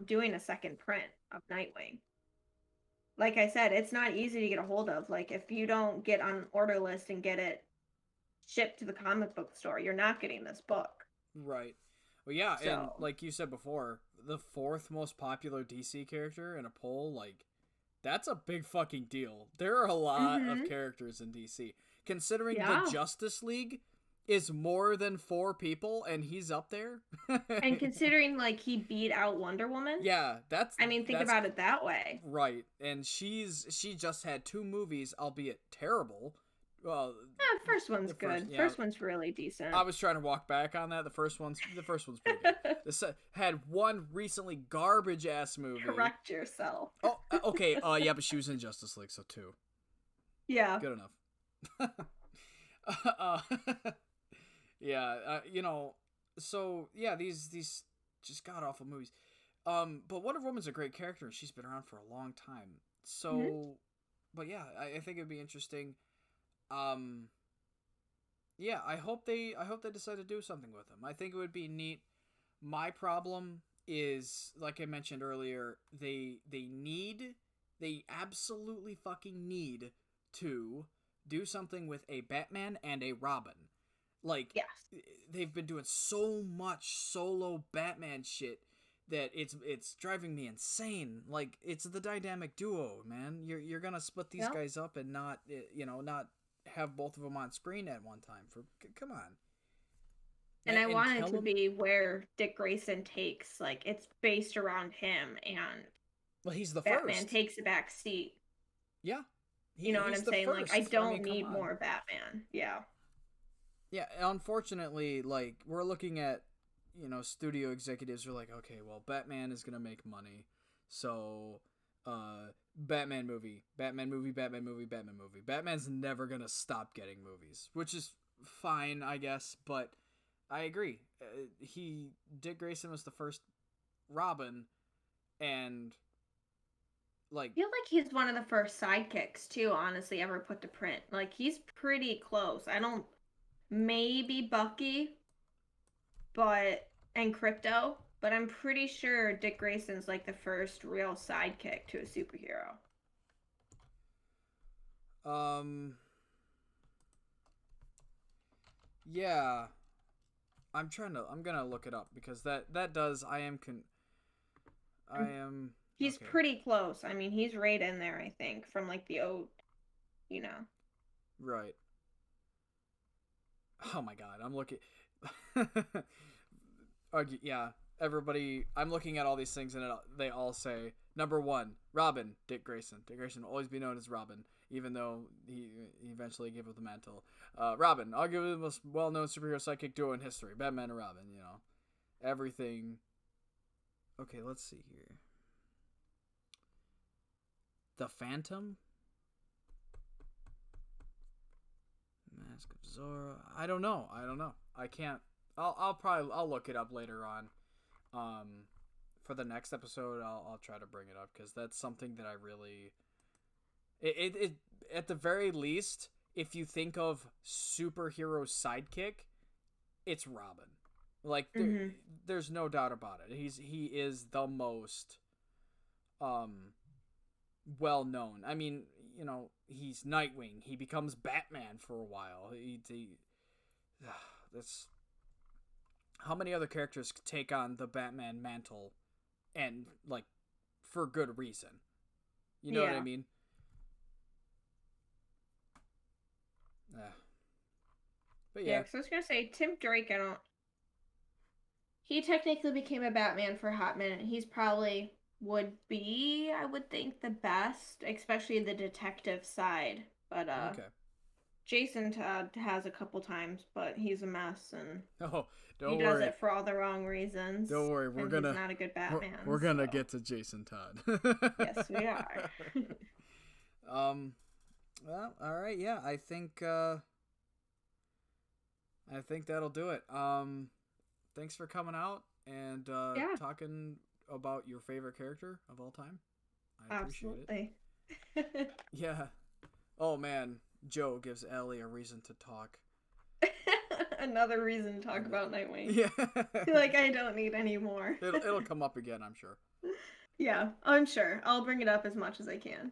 doing a second print of Nightwing. Like I said, it's not easy to get a hold of. Like if you don't get on an order list and get it shipped to the comic book store, you're not getting this book. Right. Well, yeah, and So, like you said before, the fourth most popular DC character in a poll, like, that's a big fucking deal. There are a lot of mm-hmm. characters in DC. Considering the Yeah. Justice League is more than four people and he's up there. And considering like he beat out Wonder Woman, Yeah, I mean, think that's about it that way. right. And she just had two movies, albeit terrible. Well, First one's the first, good. yeah, First one's really decent. I was trying to walk back on that. The first one's pretty good. This had one recently garbage ass movie. Correct yourself. Oh, okay. Yeah, but she was in Justice League, so two. Yeah. Good enough. uh, yeah, so yeah, these just god awful movies. But Wonder Woman's a great character, and she's been around for a long time. Mm-hmm. So, but yeah, I think it'd be interesting. Um, yeah, I hope they decide to do something with him. I think it would be neat. My problem is, like I mentioned earlier, they absolutely fucking need to do something with a Batman and a Robin. Like, Yes. they've been doing so much solo Batman shit that it's driving me insane. Like, it's the dynamic duo, man. You're gonna split these Yep. guys up and not have both of them on screen at one time. Come on. And I And want it tell to them. be where Dick Grayson takes, like, it's based around him and Well, he's the Batman first. takes a back seat. Yeah, You know what he's I'm the saying? Like, I first. I don't mean, come need on. more Batman. Yeah. Yeah, unfortunately, like, we're looking at, studio executives are like, okay, well, Batman is gonna make money, so, Batman movie, Batman movie, Batman movie, Batman movie. Batman's never gonna stop getting movies, which is fine, I guess, but I agree. Dick Grayson was the first Robin, and Like, I feel like he's one of the first sidekicks too, honestly, ever put to print. Like he's pretty close. I don't maybe Bucky, but and Crypto, but I'm pretty sure Dick Grayson's like the first real sidekick to a superhero. um, yeah, I'm gonna look it up because that does, I am, He's okay, pretty close. I mean, he's right in there, I think, from like the old, you know. right. Oh my god, I'm looking. Yeah, everybody. I'm looking at all these things, and they all say number one, Robin, Dick Grayson. Dick Grayson will always be known as Robin, even though he eventually gave up the mantle. Robin, arguably the most well-known superhero sidekick duo in history. Batman and Robin. You know, everything. Okay, let's see here. The Phantom. Mask of Zora. I don't know. I can't. I'll look it up later on. Um, for the next episode, I'll try to bring it up because that's something that I really. It at the very least, if you think of superhero sidekick, it's Robin. Like there's no doubt about it. He is the most well known. I mean, you know, he's Nightwing. He becomes Batman for a while. That's how many other characters could take on the Batman mantle, and like for good reason. You know what I mean? But yeah. Yeah, because I was gonna say Tim Drake. I don't. He technically became a Batman for a hot minute. He's probably would be, I would think, the best, especially the detective side. But Okay. Jason Todd has a couple times, but he's a mess and Oh, he don't does worry. it for all the wrong reasons. Don't worry. And he's not a good Batman. We're gonna get to Jason Todd. Yes, we are. Well, all right. Yeah, I think that'll do it. Thanks for coming out and talking about your favorite character of all time. I appreciate it. Yeah. Oh man, Joe gives Ellie a reason to talk. Another reason to talk about Nightwing. Yeah. Like I don't need any more. It'll come up again, I'm sure. Yeah, I'm sure. I'll bring it up as much as I can.